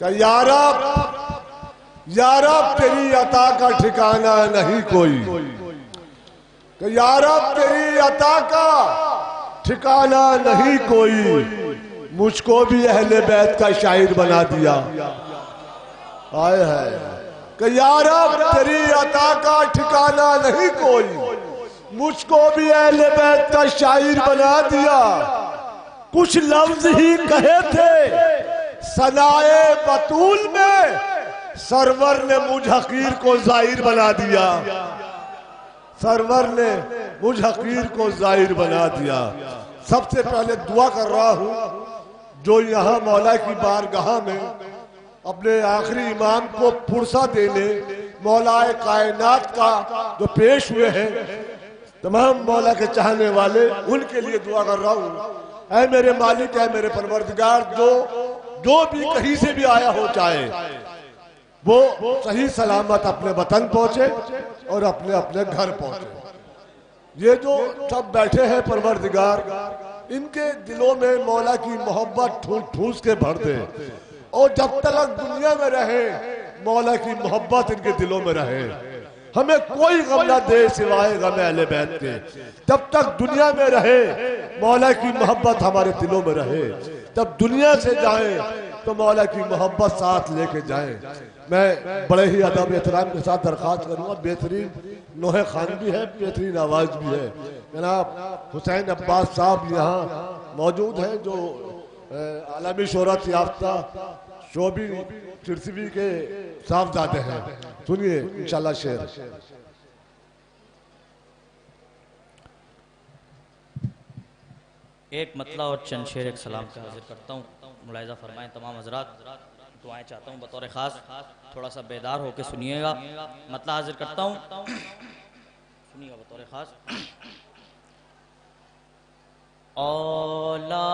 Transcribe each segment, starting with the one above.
کہ یا رب تیری عطا کا ٹھکانہ نہیں کوئی، کہ یا رب تیری عطا کا ٹھکانہ نہیں کوئی، مجھ کو بھی اہل بیت کا شاعر بنا دیا۔ آئے ہے کہ یا رب تیری عطا کا ٹھکانہ نہیں کوئی، مجھ کو بھی اہل بیت کا شاعر بنا دیا۔ کچھ لفظ ہی کہے تھے ثنائے بطول میں، سرور نے مجھ حقیر کو ظاہر بنا دیا، سرور نے مجھ حقیر کو ظاہر بنا دیا۔ سب سے پہلے دعا کر رہا ہوں جو یہاں مولا کی بارگاہ میں اپنے آخری امام کو پرسہ دینے مولا کائنات کا جو پیش ہوئے ہیں، تمام مولا کے چاہنے والے ان کے لیے دعا کر رہا ہوں۔ اے میرے مالک، اے میرے پروردگار، جو بھی کہیں سے بھی آیا ہو چاہے وہ صحیح سلامت اپنے وطن پہنچے اور اپنے اپنے گھر پہنچے۔ یہ جو سب بیٹھے ہیں پروردگار، ان کے دلوں میں مولا کی محبت ٹھوس کے بھر دے، اور جب تک دنیا میں رہے مولا کی محبت ان کے دلوں میں رہے۔ ہمیں کوئی غم نہ دے سوائے غم اہل بیت کے، جب تک دنیا میں رہے مولا کی محبت ہمارے دلوں میں رہے، جب دنیا سے جائیں تو مولا کی محبت ساتھ لے کے جائیں۔ میں بڑے ہی ادب احترام کے ساتھ درخواست کروں گا، بہترین نوحہ خوان بھی ہے، بہترین آواز بھی ہے، جناب حسین عباس صاحب یہاں موجود ہیں جو عالمی شہرت یافتہ شعبی چرسوی کے صاحبزادے ہیں۔ سنیے انشاءاللہ شعر۔ ایک مطلع اور چند شعر ایک سلام کا حاضر کرتا ہوں، ملاحظہ فرمائیں تمام حضرات، دعائیں چاہتا ہوں بطور خاص، تھوڑا سا بیدار ہو کے سنیے گا۔ مطلع حاضر کرتا ہوں، سنیے گا بطور خاص۔ اولاد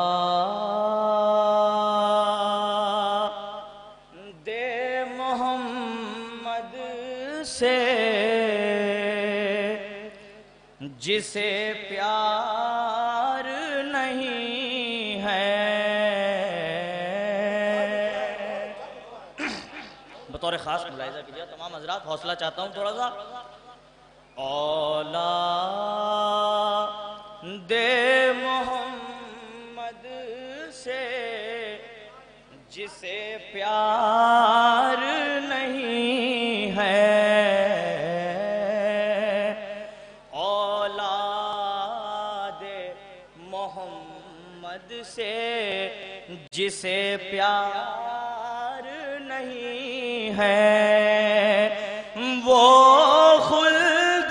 محمد سے جسے پیار نہیں ہے، بطور خاص ملاحظہ کیجیے تمام حضرات، حوصلہ چاہتا ہوں تھوڑا سا۔ اولاد محمد سے جسے پیار نہیں ہے، اولاد محمد سے جسے پیار نہیں ہے، وہ خلد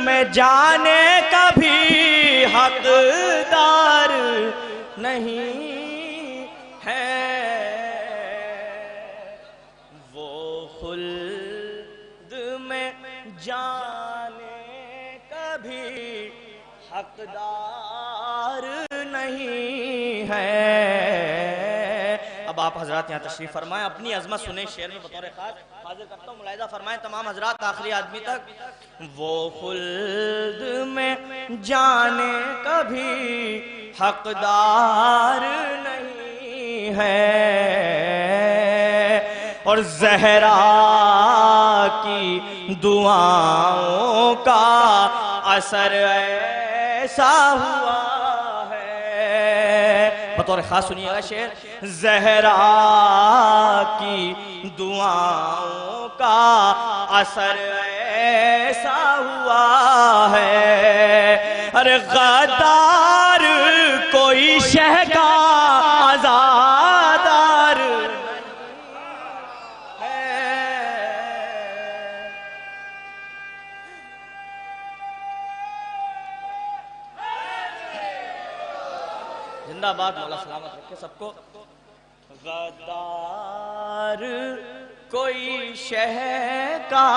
میں جانے کا بھی حقدار نہیں ہے، وہ خلد میں جانے کا بھی حقدار نہیں ہے۔ اب آپ حضرات یہاں تشریف فرمائیں، اپنی عظمت سنیں، شعر میں بطور خاص حاضر کرتا ہوں، ملاحظہ فرمائیں تمام حضرات آخری آدمی تک۔ وہ خلد میں جانے کا بھی حقدار نہیں ہے، اور زہرا کی دعاؤں کا اثر ایسا ہوا ہے، بطور خاص سنیے گا شعر۔ زہرا کی دعاؤں کا اثر ایسا ہوا ہے، ارے غدار کوئی شہ کا عزادار ہے، زندہ باد، مولا سلامت رکھے سب کو۔ غدار کوئی شہ کا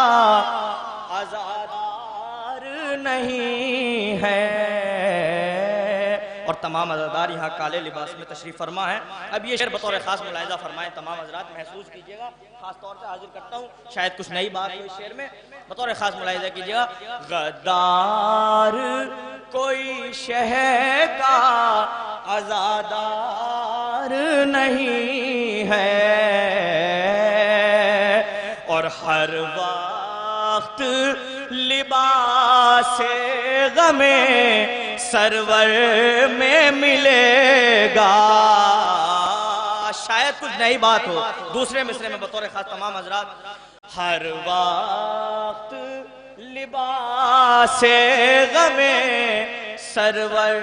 عزادار نہیں ہے، اور تمام عزادار یہاں کالے لباس میں تشریف فرما ہے۔ اب یہ شعر بطور خاص ملاحظہ فرمائیں تمام حضرات، محسوس کیجئے گا، خاص طور سے حاضر کرتا ہوں، شاید کچھ نئی بات ہو اس شعر میں، بطور خاص ملاحظہ کیجئے گا۔ غدار کوئی شہ کا عزادار نہیں ہے، اور ہر وقت لباس غم سرور میں ملے گا. شاید کچھ نئی بات ہو. دوسرے مصرے میں بطور خاص تمام حضرات. ہر وقت لباس غم سرور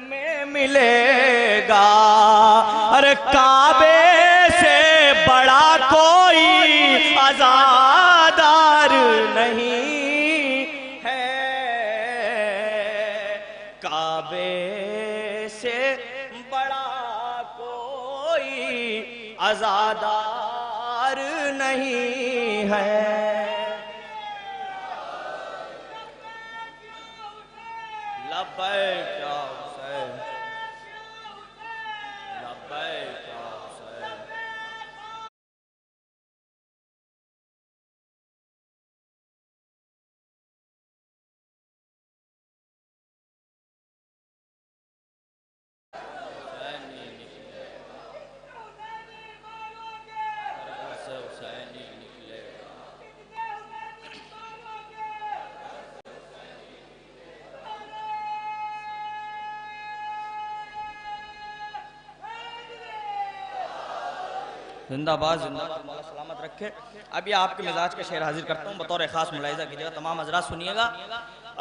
میں ملے گا. ارے کعبے سے بڑا کوئی عزادار نہیں ہے. کعبے سے بڑا کوئی عزادار نہیں ہے. لبیک یا حسین لبیک یا حسین. زندہ باد زندہ باد. مولا سلامت رکھے. ابھی آپ کے مزاج کا شعر حاضر کرتا ہوں بطور خاص ملاحظہ کیجئے گا. تمام حضرات سنیے گا.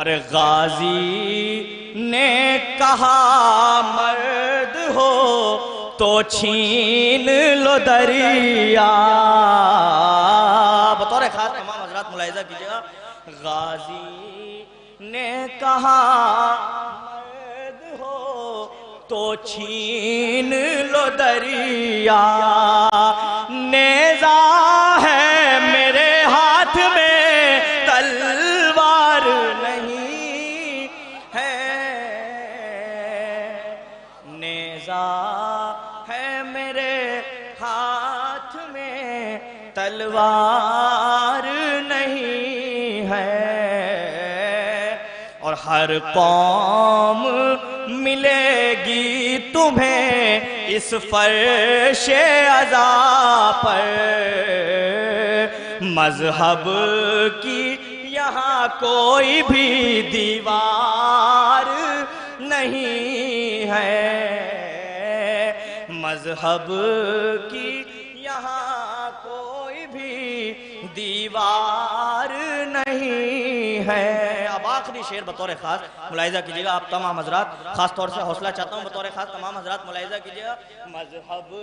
ارے غازی نے کہا مرد ہو تو چھین لو دریا. بطور خاص تمام حضرات ملاحظہ کیجئے گا. غازی نے کہا مرد ہو تو چھین لو دریا. نیزہ ہے میرے ہاتھ میں تلوار نہیں ہے. نیزہ ہے میرے ہاتھ میں تلوار نہیں ہے. اور ہر قوم ملے گی تمہیں اس فرش عزا پر. مذہب کی یہاں کوئی بھی دیوار نہیں ہے. مذہب کی یہاں کوئی بھی دیوار نہیں ہے. اب آخری شعر بطور خاص ملاحظہ کیجئے گا. آپ تمام حضرات خاص طور سے حوصلہ چاہتا ہوں بطور خاص تمام حضرات ملاحظہ کیجئے گا. مذہب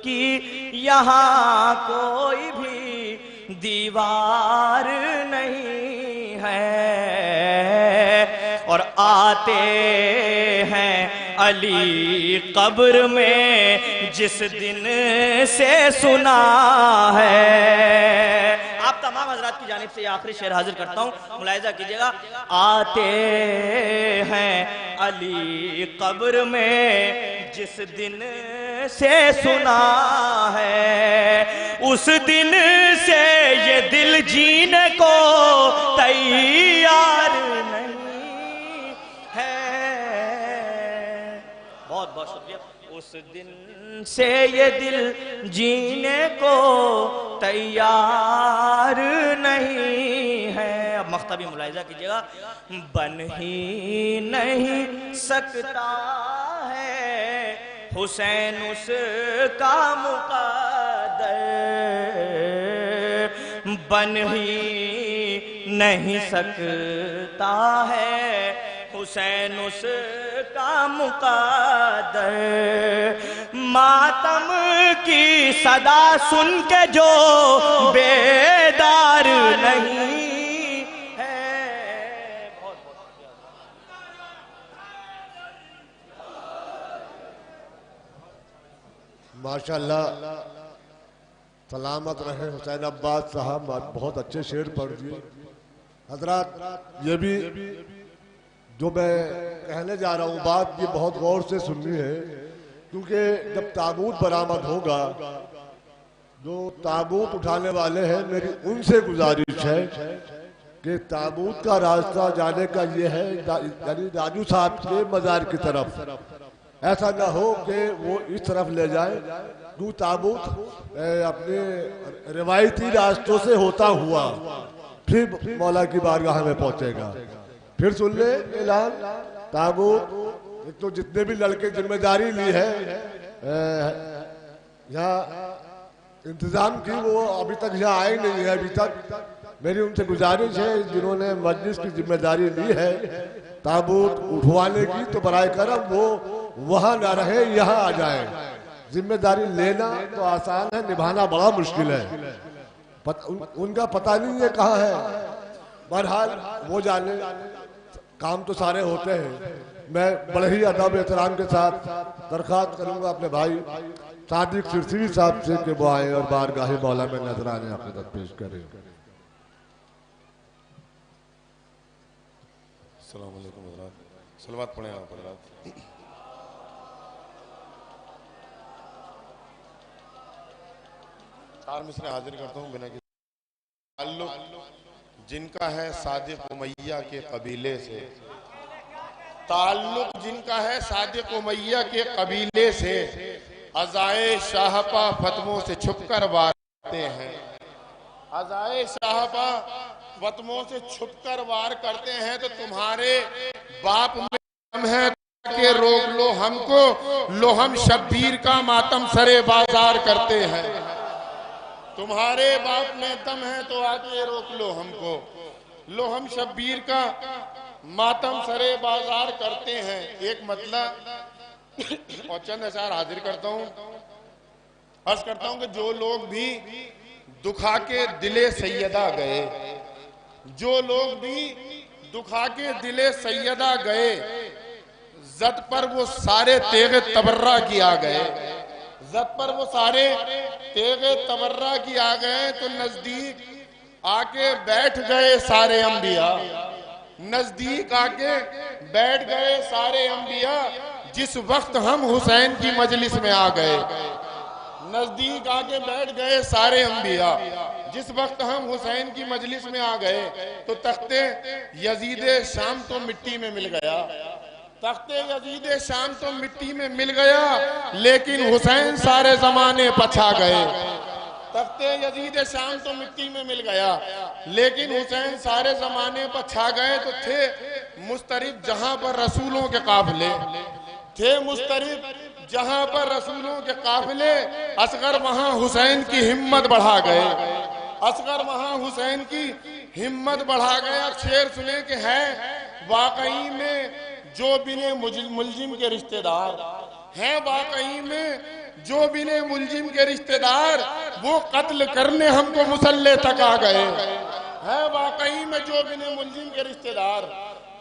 کی یہاں کوئی بھی دیوار نہیں ہے. اور آتے ہیں علی قبر میں جس دن سے سنا ہے. آپ تمام حضرات کی جانب سے یہ آخری شعر حاضر کرتا ہوں ملاحظہ کیجئے گا. آتے ہیں علی قبر میں جس دن سے سنا ہے. اس دن سے یہ دل جینے کو تیار نہیں ہے. بہت بہت شکریہ. اس دن سے یہ دل جینے کو تیار نہیں ہے. اب مختبی ملاحظہ کیجئے گا. بن ہی نہیں سکتا ہے حسین اس کا مقدر. بن ہی نہیں سکتا ہے حسین اس کا مقدر. ماتم کی صدا سن کے جو بیدار نہیں ہے. ماشاءاللہ سلامت رہے حسین عباس صاحب. بہت اچھے شعر پڑھ دیے حضرات. یہ بھی جو میں کہنے جا رہا ہوں بات یہ بہت غور سے سننی ہے کیونکہ جب تابوت برآمد ہوگا جو تابوت اٹھانے والے ہیں میری ان سے گزارش ہے کہ تابوت کا راستہ جانے کا یہ ہے یعنی راجو صاحب کے مزار کی طرف. ایسا نہ ہو کہ وہ اس طرف لے جائے یوں تابوت اپنے روایتی راستوں سے ہوتا ہوا پھر مولا کی بارگاہ میں پہنچے گا. پھر سن لے اعلان. تابوت ایک تو جتنے بھی لڑکے ذمہ داری لی ہے یہاں انتظام کی وہ ابھی تک یہاں آئے نہیں ہے. ابھی تک میری ان سے گزارش ہے جنہوں نے مجلس کی ذمہ داری لی ہے تابوت اٹھوانے کی تو برائے کرم وہ وہاں نہ رہے یہاں آ جائیں. ذمہ داری لینا تو آسان ہے, نبھانا بڑا مشکل ہے. ان کا پتہ نہیں ہے کہاں ہے. بہرحال وہ جانے, کام تو سارے ہوتے ہیں. میں بڑے ہی ادب احترام کے ساتھ درخواست کروں گا اپنے بھائی صادق سرسوی صاحب سے کہ وہ آئیں اور بارگاہ مولا میں نذرانِ عقیدت پیش کریں. السلام علیکم حضرات. صلوات پڑھیں آپ حضرات. چار مصرے حاضر کرتا ہوں بنا کسی تعلق جن کا ہے صادق امیہ کے قبیلے سے. تعلق جن کا ہے صادق امیہ کے قبیلے سے عزائے شاہپا فتموں سے چھپ کر وار کرتے ہیں. عزائے شاہپا فتموں سے چھپ کر وار کرتے ہیں تو تمہارے باپ میں دم ہے کہ روک لو ہم کو, لو ہم شبیر کا ماتم سرے بازار کرتے ہیں. تمہارے باپ میں دم ہے تو آگے روک لو ہم کو, لو ہم شبیر کا ماتم سرے بازار کرتے ہیں. ایک مطلب اور چند اشعار حاضر کرتا ہوں. عرض کرتا ہوں کہ جو لوگ بھی دکھا کے دل سیدہ گئے, جو لوگ بھی دکھا کے دل سیدہ گئے, زد پر وہ سارے تیغ تبرہ کیا گئے, زد پر وہ سارے تیغ تبرہ کیا گئے تو نزدیک آ کے بیٹھ گئے سارے انبیاء. نزدیک آ کے بیٹھ گئے سارے انبیاء جس وقت ہم حسین کی مجلس میں آ گئے. نزدیک آ کے بیٹھ گئے سارے انبیاء جس وقت ہم حسین کی مجلس میں آ گئے تو تخت یزید شام تو مٹی میں مل گیا. تخت یزید شام تو مٹی میں مل گیا لیکن حسین سارے زمانے پچھا گئے. تخت یزید شام تو مٹی میں مل گیا لیکن حسین سارے زمانے پر چھا گئے. تو تھے مسترب جہاں پر رسولوں کے قافلے, تھے مسترب جہاں پر رسولوں کے قافلے, اصغر وہاں حسین کی ہمت بڑھا گئے, اصغر وہاں حسین کی ہمت بڑھا گیا. شعر سنے کہ ہے واقعی میں جو بن ملزم کے رشتہ دار, ہیں واقعی میں جو بن ملزم کے رشتہ دار, وہ قتل کرنے ہم کو مسلح تک آ گئے. ہے واقعی میں جو بن ملزم کے رشتہ دار,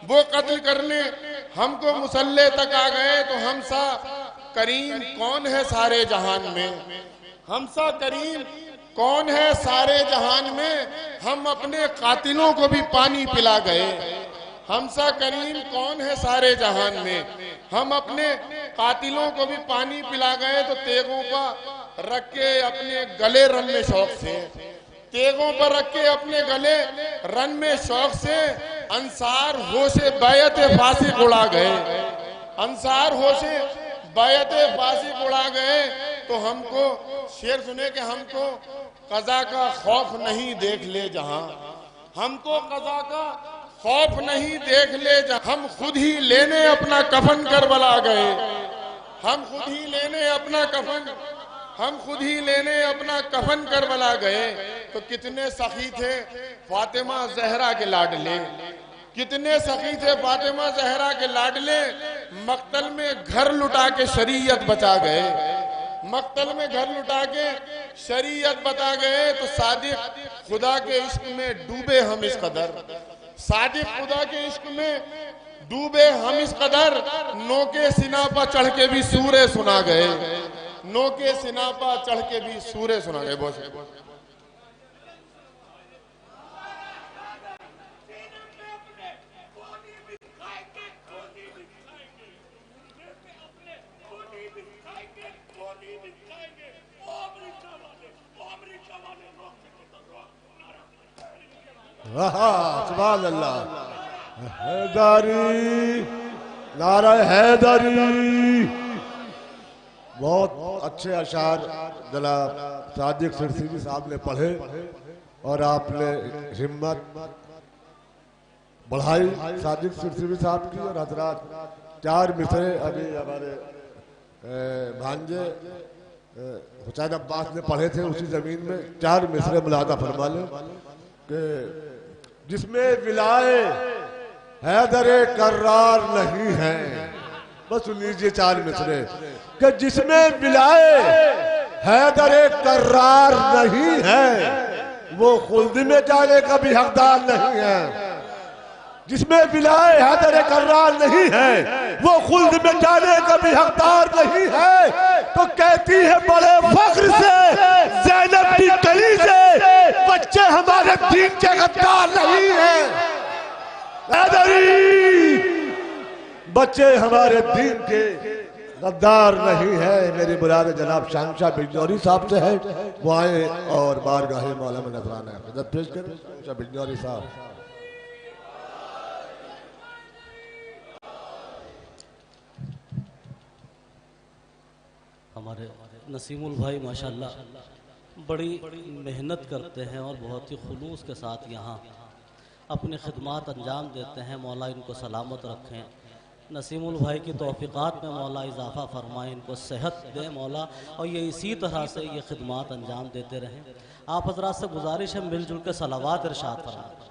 وہ قتل کرنے ہم کو مسلح تک آ گئے. تو ہم سا کریم کون ہے سارے جہان میں, ہم سا کریم کون ہے سارے جہان میں, ہم اپنے قاتلوں کو بھی پانی پلا گئے. ہم سا کریم کون ہے سارے جہان میں, ہم اپنے قاتلوں کو بھی پانی پلا گئے. تو تیغوں پر رکھ کے اپنے گلے رن میں شوق سے, تیغوں پر رکھ کے اپنے گلے رن میں شوق سے انصار ہوش بیعت فاسق اڑا گئے, انصار ہوش بیعت فاسق اڑا گئے. تو ہم کو شعر سنے کہ ہم کو قضا کا خوف نہیں دیکھ لے جہاں, ہم کو قضا کا خوف نہیں دیکھ لے جہاں, ہم خود ہی لینے اپنا کفن کربلا گئے, ہم خود ہی لینے اپنا کفن, ہم خود ہی لینے اپنا کفن کربلا گئے. تو کتنے سخی تھے فاطمہ زہرا کے لاڈلے, کتنے سخی تھے فاطمہ زہرا کے لاڈلے, مقتل میں گھر لٹا کے شریعت بچا گئے, مقتل میں گھر لٹا کے شریعت بتا گئے. تو صادق خدا کے عشق میں ڈوبے ہم اس قدر, صادق خدا کے عشق میں ڈوبے ہم اس قدر, نو کے سنا پا چڑھ کے بھی سورے سنا گئے, نو کے سنا پا چڑھ کے بھی سورے سنا گئے. بہت سے سبحان اللہ. حیدری, نعرہ حیدری. بہت اچھے اشعار جناب صادق سرسیوی صاحب نے پڑھے اور آپ نے ہمت بڑھائی صادق سرسیوی صاحب کی، اور حضرات 4 مصرے ابھی ہمارے بھانجے حسین عباس نے پڑھے تھے اسی زمین میں، 4 مصرے ملاحظہ فرما لیں کہ جس میں ولائے حیدر کرار نہیں ہے، بس سن لیجیے 4 مصرے کہ جس میں ولائے حیدر کرار نہیں ہے وہ خلد میں جانے کا بھی حقدار نہیں ہے، جس میں ولائے حیدر کرار نہیں ہے وہ خلد میں جانے کا بھی حقدار نہیں ہے، تو کہتی ہے بڑے فخر سے زینب کی گلی سے بچے ہمارے دین کے غدار نہیں ہیں، حیدری بچے ہمارے دین کے غدار نہیں ہے۔ میری مراد جناب شہنشاہ بجنوری صاحب سے ہے، وہ آئے اور بارگاہ مولا میں نذرانہ عقیدت پیش کریں۔ شہنشاہ بجنوری صاحب ہمارے نسیم البھائی ماشاءاللہ بڑی محنت کرتے ہیں اور بہت ہی خلوص کے ساتھ یہاں اپنی خدمات انجام دیتے ہیں، مولا ان کو سلامت رکھیں، نسیم البھائی کی توفیقات میں مولا اضافہ فرمائیں، ان کو صحت دے مولا، اور یہ اسی طرح سے یہ خدمات انجام دیتے رہیں۔ آپ حضرات سے گزارش ہے مل جل کے صلوات ارشاد فرمائیں۔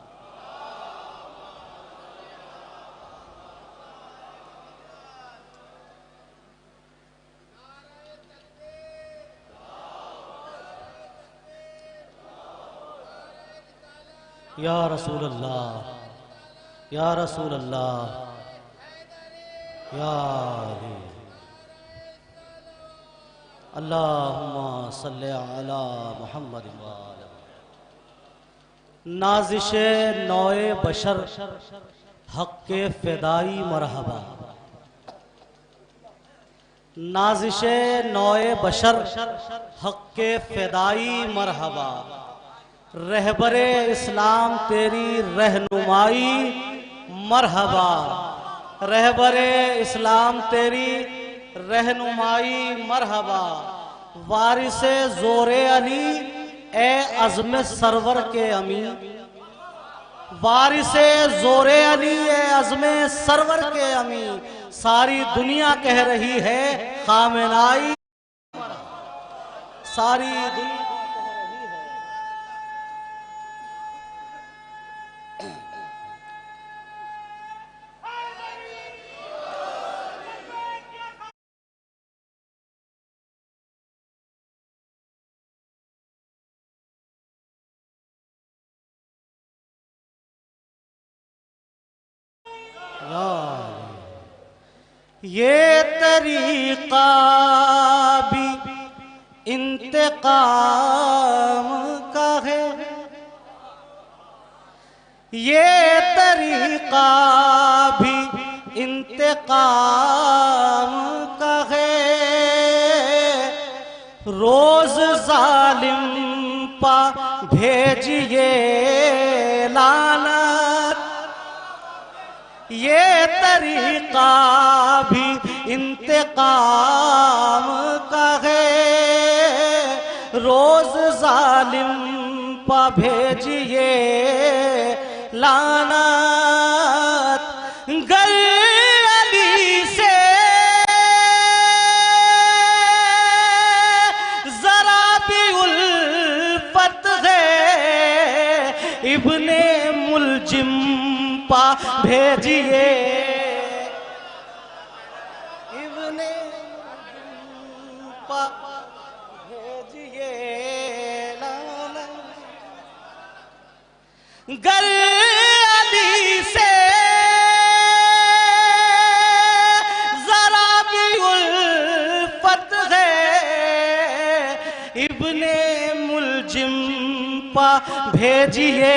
یا رسول اللہ، یا رسول اللہ، یا علی، اللہم صلی علی محمد وآلہ۔ نازش نوع بشر حق کے فدائی مرحبا، نازش نوع بشر حق کے فدائی مرحبا، رہبر اسلام تیری رہنمائی مرحبا، رہبر اسلام تیری رہنمائی مرحبا، وارث زور علی اے عزم سرور کے امین، وارث زور علی اے عزم سرور کے امین، ساری دنیا کہہ رہی ہے خامنائی، ساری دنیا یہ طریقہ بھی انتقام کا ہے، یہ طریقہ بھی انتقام کا ہے، روز ظالم پا بھیجئے لعنت، یہ طریقہ بھی انتقام کا ہے، روز ظالم پا بھیجئے لعنت، گر علی سے ذرا بھی الفت ہے، ابن ملجم پا بھیجئے، ابن ملجم پا بھیجئے لعنت، گر علی سے ذرا بھی الفت ہے، ابن ملجم پا بھیجئے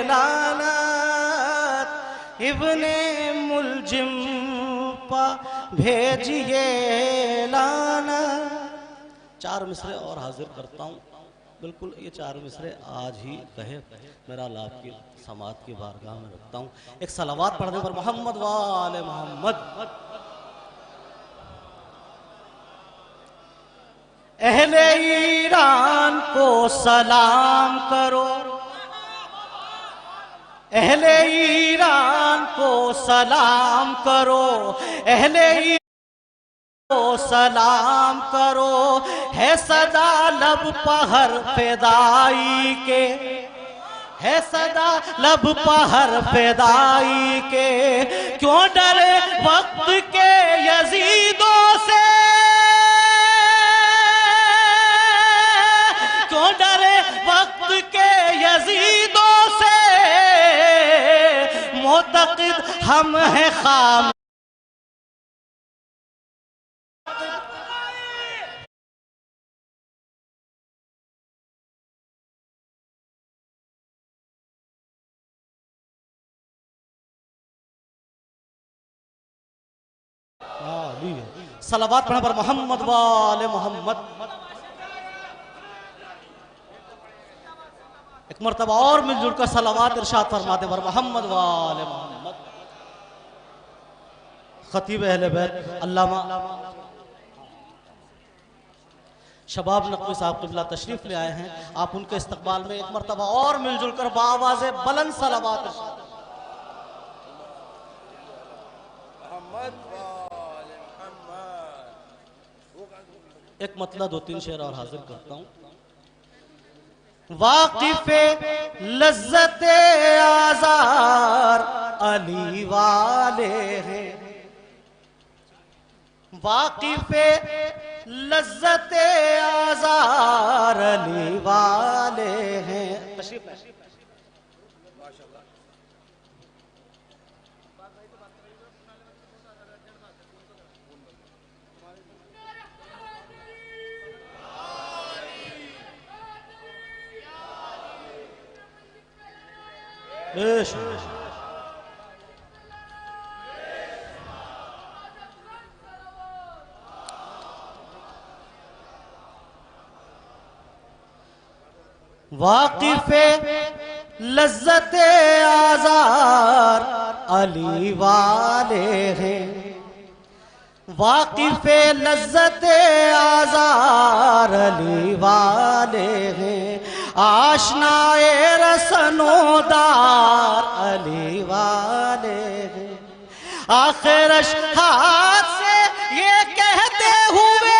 لعنت، ابن ملجم پا بھیجئے لعنت۔ 4 مصرے اور حاضر کرتا ہوں، بالکل یہ 4 مصرے آج ہی کہے، میرا آپ کی سماعت کی بارگاہ میں رکھتا ہوں۔ ایک صلوات پڑھنے پر محمد وآل محمد۔ اہل ایران کو سلام کرو، اہل ایران کو سلام کرو، اہل ایران کو سلام کرو، ہے صدا لب پہر فدائی کے، ہے صدا لب پہر فدائی کے، کیوں ڈرے وقت کے یزیدوں سے، کیوں ڈرے وقت کے یزیدوں سے، معتقد ہم ہیں خام صلوات پڑھنے پر محمد وآل محمد۔ ایک مرتبہ اور مل جل کر صلوات ارشاد فرماتے پر محمد وآل محمد۔ خطیب اہل بیت علامہ شباب نقوی صاحب قبلہ تشریف لے آئے ہیں، آپ ان کے استقبال میں ایک مرتبہ اور مل جل کر بآواز بلند صلوات ارشاد۔ ایک مطلع دو تین شعر اور حاضر کرتا ہوں۔ واقف لذت آزار علی والے ہیں، واقف لذت آزار علی والے ہیں۔ تشریف ہے واقف لذت آزار علی والے ہیں، واقف لذت آزار علی والے ہیں، آشنائے رسن و دار علی والے ہیں، آخر اشہاد سے یہ کہتے ہوئے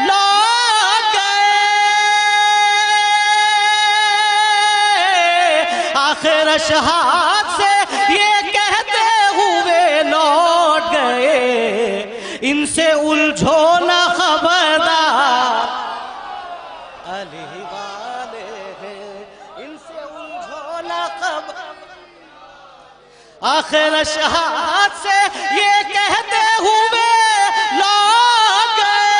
لوٹ گئے، آخر اشہاد سے یہ کہتے ہوئے لوٹ گئے، ان سے الجھو نہ خبردار علی والے ہیں، ان سے الجھو نہ خبردار، آخر اشہاد سے یہ کہتے ہوئے لوٹ گئے،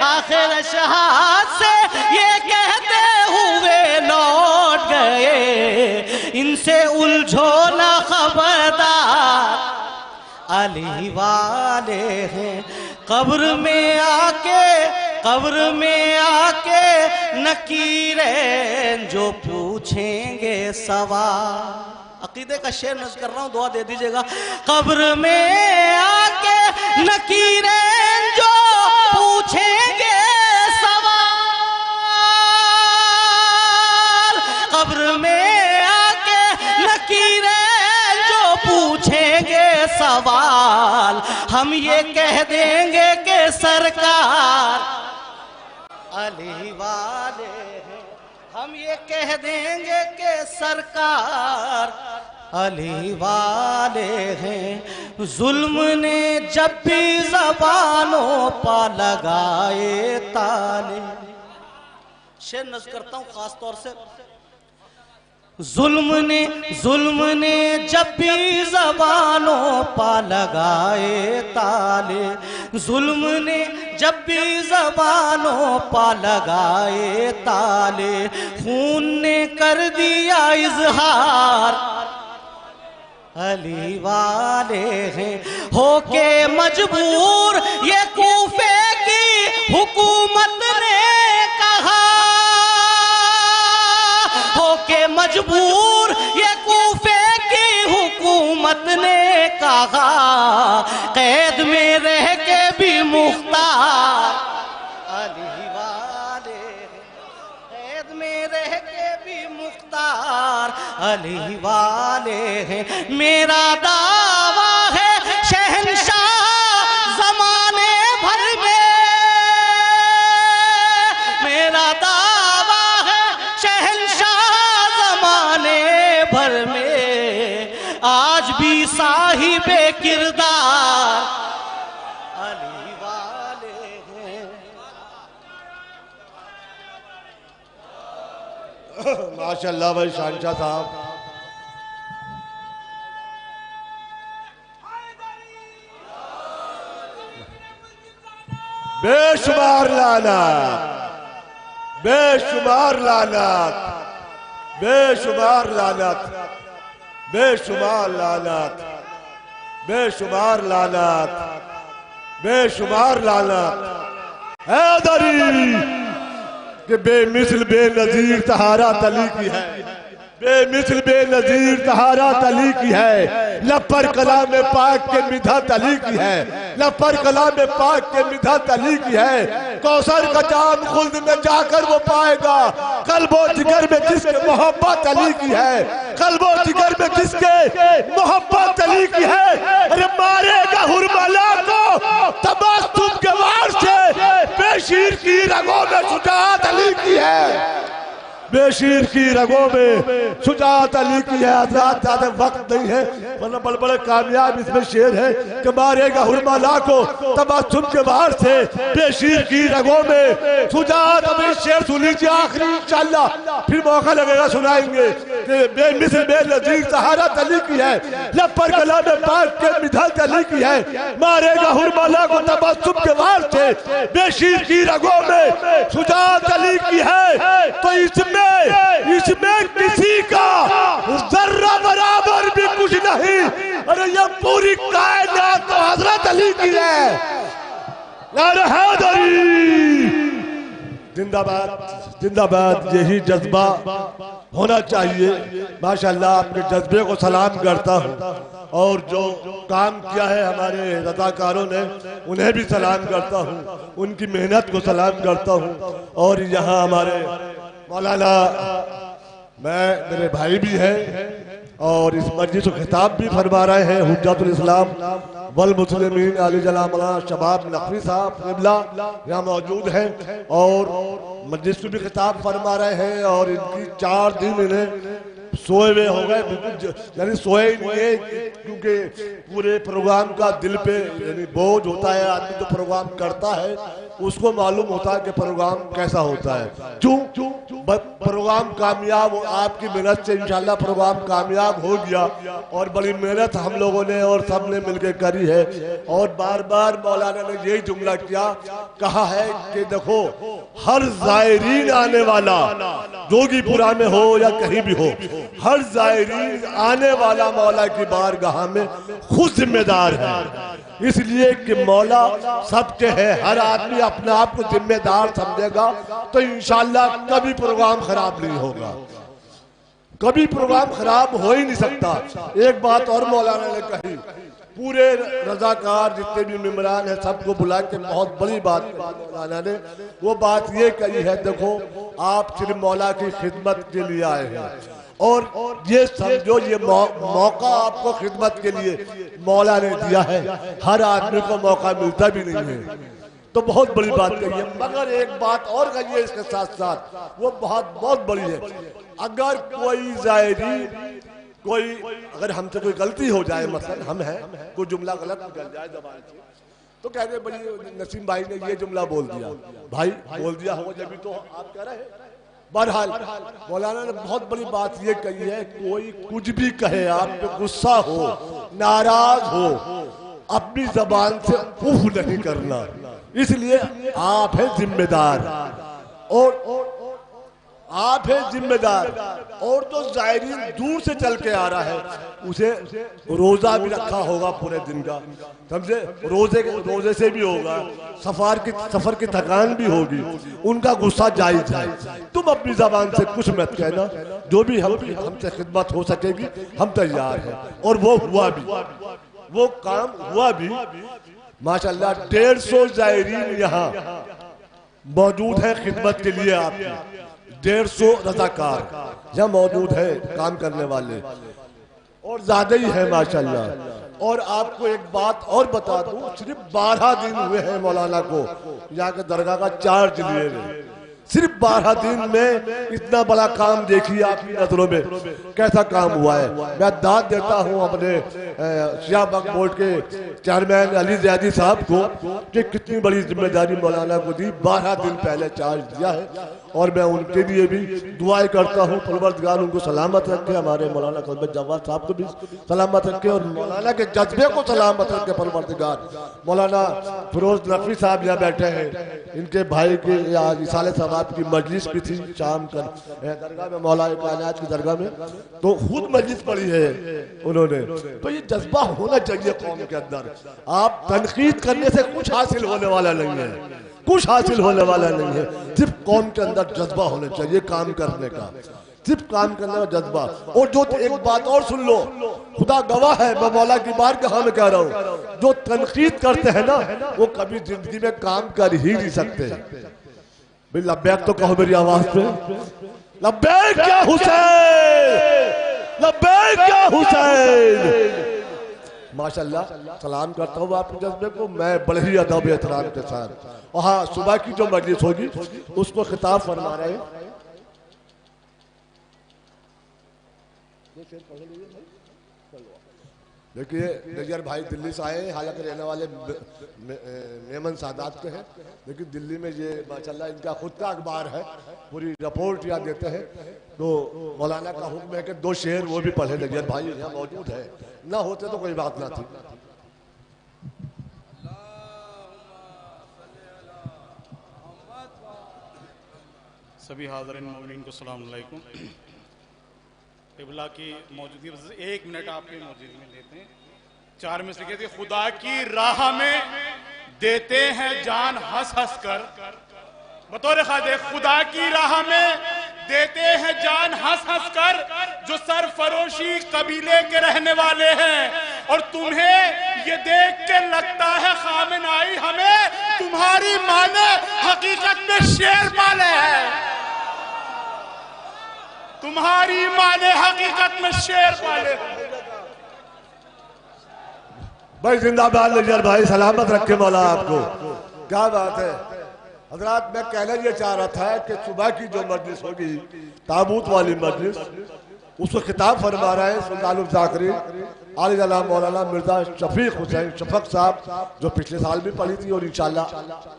آخر اشہاد سے یہ کہتے ہوئے لوٹ گئے، ان سے الجھو نہ خبردار علی والے ہیں، قبر میں آ کے نکیرین جو پوچھیں گے سوال، عقیدے کا شعر نظر کر رہا ہوں، دعا دے دیجئے گا، قبر میں آ کے نکیرین جو پوچھیں گے سوال، قبر میں آ کے نکیرین جو پوچھیں گے سوال، ہم یہ کہہ دیں گے کہ سرکار علی والے ہیں، ہم یہ کہہ دیں گے کہ سرکار علی والے ہیں، ظلم نے جب بھی زبانوں پا لگائے تالے، شعر نظر کرتا ہوں خاص طور سے، ظلم نے جب بھی زبانوں پا لگائے تالے، ظلم نے جب بھی زبانوں پا لگائے تالے، خون نے کر دیا اظہار علی والے ہیں، ہو کے مجبور یہ کوفے کی حکومت نے کہا، ہو کے مجبور یہ کوفے کی حکومت نے کہا، قید علی والے ہیں، میرا دعویٰ ہے شہنشاہ زمانے بھر میں، میرا دعویٰ ہے شہنشاہ زمانے بھر میں، آج بھی صاحب کردار علی والے ہیں۔ ماشاءاللہ بھائی شہنشاہ صاحب، بے شمار لعنت، بے شمار لعنت، بے شمار لعنت، بے شمار لعنت، بے شمار لعنت، بے شمار لعنت۔ حیدری کہ بے مثل بے نظیر طہارت علی کی ہے، بے مثل بے نظیر طہارت علی کی ہے، لپر کلام پاک کے مدحت علی کی ہے، لپر کلام پاک کے مدحت علی کی ہے۔ کوثر کا جام خلد میں جا کر وہ پائے گا، قلب و جگر میں جس کے محبت علی کی ہے، قلب و جگر میں جس کے محبت علی کی ہے۔ ارے مارے گا حرملا کو تبسم کے وار سے، بے شیر کی رگوں میں شجاعت علی کی ہے، بے شیر کی رگوں میں شجاعت علی کی ہے۔ حضرات زیادہ وقت نہیں ہے ورنہ بڑے بڑے کامیاب اس میں شعر ہے کہ مارے گا حرملا کو تبسم کے بہار سے، بے شیر کی رگوں میں شجاعت۔ اب اس شعر سن لیجیے آخری انشاءاللہ، پھر موقع لگے گا سنائیں گے کہ بے مثل بے نظیر طہارت علی کی ہے، لپر کلام پاک کے مدحت علی کی ہے۔ مارے گا حرملا کو تبسم کے بہار سے، بے شیر کی رگوں میں شجاعت علی کی ہے۔ تو اس میں کسی کا ذرہ برابر بھی کچھ نہیں، ارے یہ پوری کائنات تو حضرت علی کی ہے۔ نعرہ حیدری زندہ باد، زندہ باد۔ یہی جذبہ ہونا چاہیے۔ ماشاءاللہ آپ کے جذبے کو سلام کرتا ہوں، اور جو کام کیا ہے ہمارے رضاکاروں نے انہیں بھی سلام کرتا ہوں، ان کی محنت کو سلام کرتا ہوں۔ اور یہاں ہمارے مولانا میرے بھائی بھی ہیں اور اس مجلس کو خطاب بھی فرما رہے ہیں، حجت الاسلام والمسلمین علی جناب مولانا شباب نقوی صاحب قبلہ یہاں موجود ہیں اور مجلس کو بھی خطاب فرما رہے ہیں۔ اور ان کی 4 دن انہیں سوئے ہوئے ہو گئے، یعنی سوئے نہیں ہے، کیونکہ پورے پروگرام کا دل پہ یعنی بوجھ ہوتا ہے۔ آدمی جو پروگرام کرتا ہے اس کو معلوم ہوتا ہے کہ پروگرام کیسا ہوتا ہے۔ کیوں پروگرام کامیاب ہو، آپ کی محنت سے انشاءاللہ پروگرام کامیاب ہو گیا، اور بڑی محنت ہم لوگوں نے اور سب نے مل کے کری ہے۔ اور بار بار مولانا نے یہی جملہ کہا ہے کہ دیکھو ہر زائرین آنے والا جوگی پورا میں ہو یا کہیں بھی ہو، ہر زائرین آنے والا مولا کی بارگاہ میں خود ذمہ دار ہے، اس لیے کہ مولا سب کے ہے، ہر آدمی اپنے آپ کو ذمہ دار سمجھے گا تو انشاءاللہ کبھی پروگرام خراب نہیں ہوگا، کبھی پروگرام خراب ہو ہی نہیں سکتا۔ ایک بات اور مولانا نے کہی، پورے رضاکار جتنے بھی ممبران ہیں سب کو بلا کے بہت بڑی بات کہی مولانا نے، وہ بات یہ کہی ہے دیکھو آپ صرف مولا کی خدمت کے لیے آئے ہیں، اور یہ سمجھو یہ موقع آپ کو خدمت کے لیے مولا نے دیا ہے، ہر آدمی کو موقع ملتا بھی نہیں ہے، تو بہت بڑی بات کہی ہے۔ مگر ایک بات اور کہی ہے اس کے ساتھ ساتھ، وہ بہت بڑی ہے، اگر کوئی زائرین اگر ہم سے کوئی غلطی ہو جائے، مثلا ہم ہیں کوئی جملہ غلط نکل جائے زبان سے، تو کہتے ہیں بھائی نسیم بھائی نے یہ جملہ بول دیا، بھائی بول دیا ہوگا جبھی تو آپ کہہ رہے ہیں۔ بہرحال مولانا نے بہت بڑی بات یہ کہی ہے، کوئی کچھ بھی کہے آپ پہ غصہ ہو، ناراض ہو، اپنی زبان سے اف نہیں کرنا، اس لیے آپ ہیں ذمہ دار، اور آپ ہیں ذمہ دار۔ اور تو زائرین دور سے چل کے آ رہا ہے، اسے روزہ بھی رکھا ہوگا پورے دن کا، سمجھے، روزے سے بھی ہوگا، سفر کی تھکان بھی ہوگی، ان کا غصہ جائز ہے۔ تم اپنی زبان سے کچھ مت کہنا، جو بھی ہم سے خدمت ہو سکے گی ہم تیار ہیں، اور وہ ہوا بھی، وہ کام ہوا بھی۔ ماشاءاللہ 150 زائرین یہاں موجود ہیں خدمت کے لیے آپ کی، 150 رضاکار یہاں موجود ہے کام کرنے والے اور زیادہ ہی ہے ماشاءاللہ. اور آپ کو ایک بات اور بتا دوں, صرف 12 دن ہوئے ہیں مولانا کو یہاں کے درگاہ کا چارج لیے ہوئے. صرف 12 دن میں اتنا بڑا کام دیکھیے آپ کی نظروں میں کیسا کام ہوا ہے. میں داد دیتا ہوں اپنے سیاہ بگ بورڈ کے چیئرمین علی زیادی صاحب کو کہ کتنی بڑی ذمہ داری مولانا کو دی. 12 دن پہلے چارج دیا ہے اور میں ان کے لیے بھی دعائیں کرتا ہوں پروردگار ان کو سلامت رکھے, ہمارے مولانا قلبت جواد صاحب کو بھی سلامت رکھے اور مولانا کے جذبے کو سلامت رکھے پروردگار. مولانا فیروز نقوی صاحب یہاں بیٹھے ہیں, ان کے بھائی کے آج اصالہ ثواب کی مجلس بھی تھی شام کا درگاہ میں, مولا کائنات کی درگاہ میں, تو خود مجلس پڑھی ہے انہوں نے. تو یہ جذبہ ہونا چاہیے قوم کے اندر. آپ تنقید کرنے سے کچھ حاصل ہونے والا نہیں ہے, کچھ حاصل ہونے والا نہیں ہے. صرف قوم کے اندر جذبہ ہونا چاہیے کام کرنے کا, صرف کام کرنے کا جذبہ. اور جو ایک بات اور سن لو, خدا گواہ ہے, میں مولا کی بارگاہ میں کہہ رہا ہوں, جو تنقید کرتے ہیں نا وہ کبھی زندگی میں کام کر ہی نہیں سکتے. بھئی لبیک تو کہو میری آواز پہ, لبیک یا حسین, لبیک یا حسین. ماشاءاللہ سلام کرتا ہوں آپ کے جذبے کو میں بڑے ہی ادب احترام کے ساتھ. وہاں صبح کی جو مجلس ہوگی اس کو خطاب فرما رہے ہیں. دیکھئے نجر بھائی دلی سے آئے ہیں, حالانکہ رہنے والے میمن سادات کے ہیں, لیکن دلی میں یہ ماشاءاللہ ان کا خود کا اخبار ہے, پوری رپورٹ یہاں دیتے ہیں. تو مولانا کا حکم ہے کہ 2 شعر وہ بھی پڑھے. نجر بھائی یہاں موجود ہے, نہ ہوتے تو کوئی بات نہ تھی. سبھی حاضرین مومنین کو السلام علیکم. قبلہ کی موجودگی وجہ سے 1 منٹ آپ کی موجودگی میں لیتے ہیں. 4 میں سے کہتے ہیں خدا کی راہ میں دیتے ہیں جان ہنس ہنس کر. بطور خاص خدا کی راہ میں دیتے ہیں جان ہنس ہنس کر, جو سرفروشی قبیلے کے رہنے والے ہیں. اور تمہیں یہ دیکھ کے لگتا ہے خامن آئی ہمیں, تمہاری ماں نے حقیقت میں شیر پالے ہیں. تمہاری ماں نے حقیقت میں شیر پالے. بھائی زندہ باد نجر بھائی, سلامت رکھے مولا آپ کو. کیا بات ہے حضرات, میں کہنا یہ چاہ رہا تھا کہ صبح کی جو مجلس ہوگی تابوت والی مجلس, اس کو خطاب فرما رہے ہیں سلطان الذاکرین عالی جناب مولانا مرزا شفیق حسین شفق صاحب, جو پچھلے سال بھی پڑھی تھی اور انشاءاللہ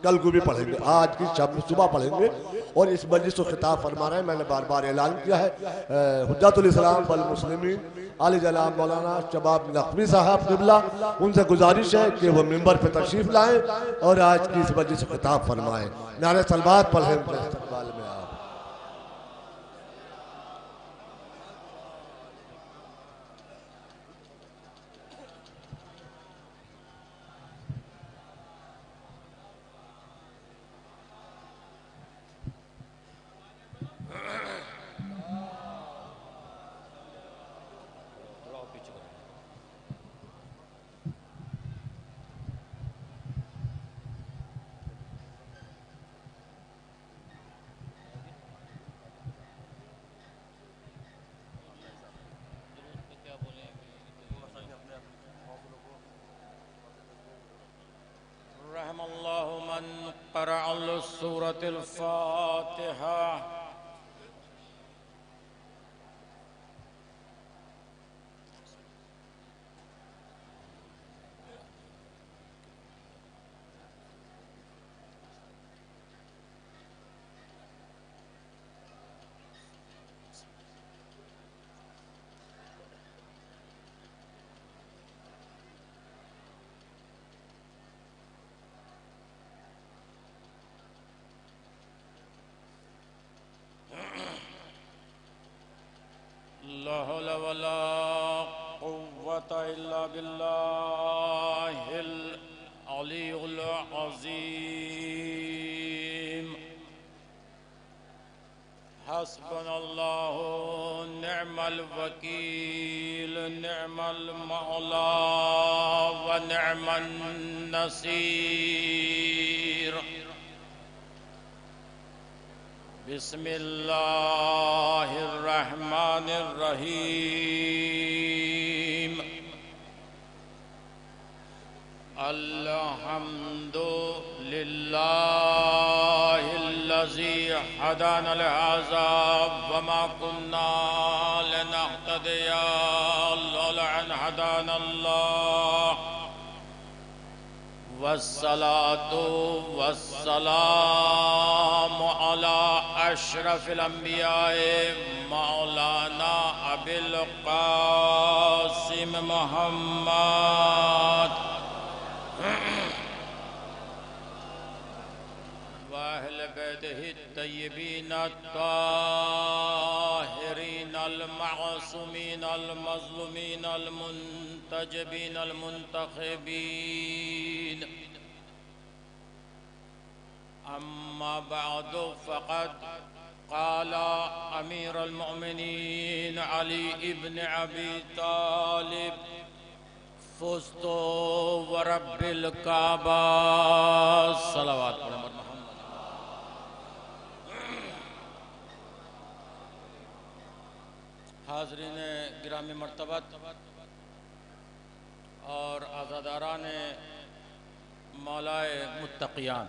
کل کو بھی پڑھیں گے, آج کی صبح پڑھیں گے. اور اس مجلس کو خطاب فرما رہے ہیں, میں نے بار بار اعلان کیا ہے, حجت الاسلام والمسلمین عالی جناب مولانا شباب نقوی صاحب قبلہ, ان سے گزارش ہے کہ وہ منبر پہ تشریف لائیں اور آج کی اس مجلس کو خطاب فرمائیں. نعرہ صلوات پڑھیں استقبال میں آپ. رحم اللہ من قرأ سورة الفاتحة. لا حول ولا قوة إلا بالله العلي العظيم. حسبنا الله نعم الوكيل نعم المولى ونعم النصير. بسم اللہ الرحمن الرحیم الحمد للہ الذی ہدانا لہذا وما كنا لنهتدی لولا ان ہدانا اللہ والصلاة والسلام على أشرف الأنبياء مولانا أبي القاسم محمد وأهل بيته الطيبين الطاهرين المعصومين المظلومين المنتجبين المنتخبين أما بعد فقد قال أمير المؤمنين علي ابن أبي طالب فزت ورب الكعبة صلوات حاضرین گرامی مرتبت اور عزاداران مولائے متقیان،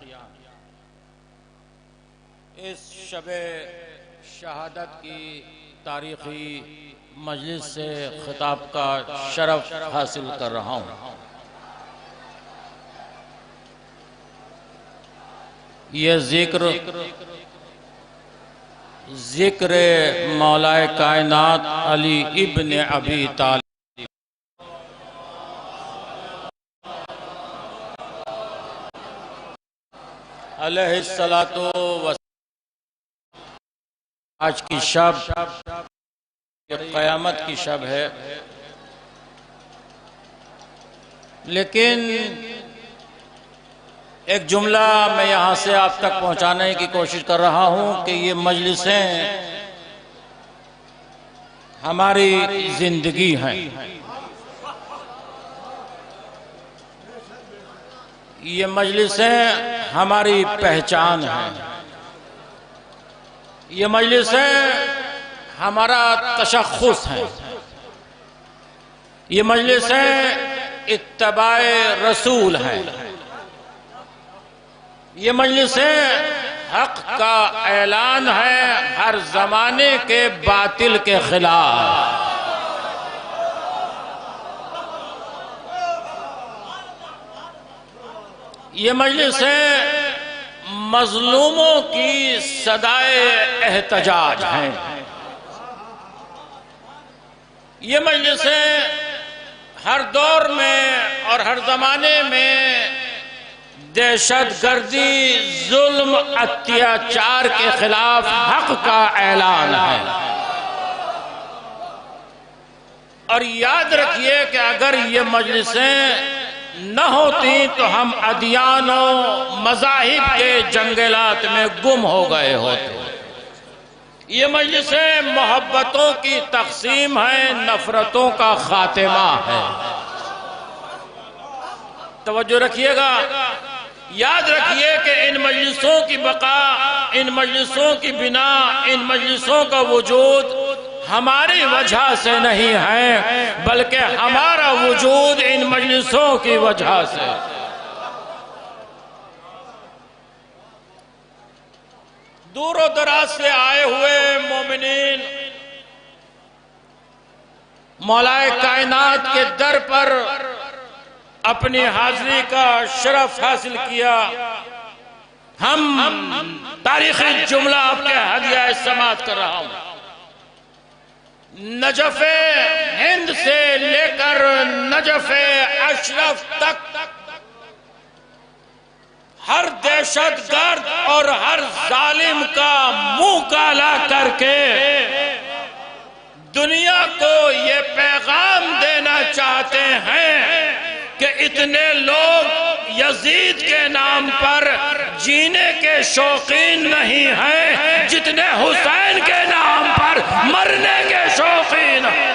اس شب شہادت کی تاریخی مجلس سے خطاب کا شرف حاصل کر رہا ہوں۔ یہ ذکر مولا کائنات علی ابن ابی طالب علیہ الصلاۃ آج کی شب قیامت کی شب ہے، لیکن ایک جملہ میں یہاں سے آپ تک پہنچانے کی کوشش کر رہا ہوں کہ یہ مجلسیں ہماری زندگی ہیں، یہ مجلسیں ہماری پہچان ہیں، یہ مجلسیں ہمارا تشخص ہیں، یہ مجلسیں اتباع رسول ہیں، یہ مجلسیں حق کا اعلان ہے ہر زمانے کے باطل کے خلاف، یہ مجلسیں مظلوموں کی صدائے احتجاج ہیں، یہ مجلسیں ہر دور میں اور ہر زمانے میں دہشت گردی، ظلم، اتیاچار کے خلاف حق کا اعلان ہے۔ اور یاد رکھیے کہ اگر یہ مجلسیں نہ ہوتی تو ہم ادیانوں مذاہب کے جنگلات میں گم ہو گئے ہوتے۔ یہ مجلسیں محبتوں کی تقسیم ہیں، نفرتوں کا خاتمہ ہے۔ توجہ رکھیے گا، یاد رکھیے کہ ان مجلسوں کی بقا، ان مجلسوں کی بنا، ان مجلسوں کا وجود ہماری وجہ سے نہیں ہے، بلکہ ہمارا وجود ان مجلسوں کی وجہ سے۔ دور و دراز سے آئے ہوئے مومنین مولا کائنات کے در پر اپنی حاضری کا شرف حاصل کیا۔ ہم تاریخی جملہ آپ کے ہدیہ سماعت کر رہا ہوں، نجف ہند سے لے کر نجف اشرف تک ہر دہشت گرد اور ہر ظالم کا منہ کالا کر کے دنیا کو یہ پیغام دینا چاہتے ہیں کہ اتنے لوگ یزید کے نام پر جینے کے شوقین نہیں ہیں جتنے حسین کے نام پر مرنے کے شوقین ہیں۔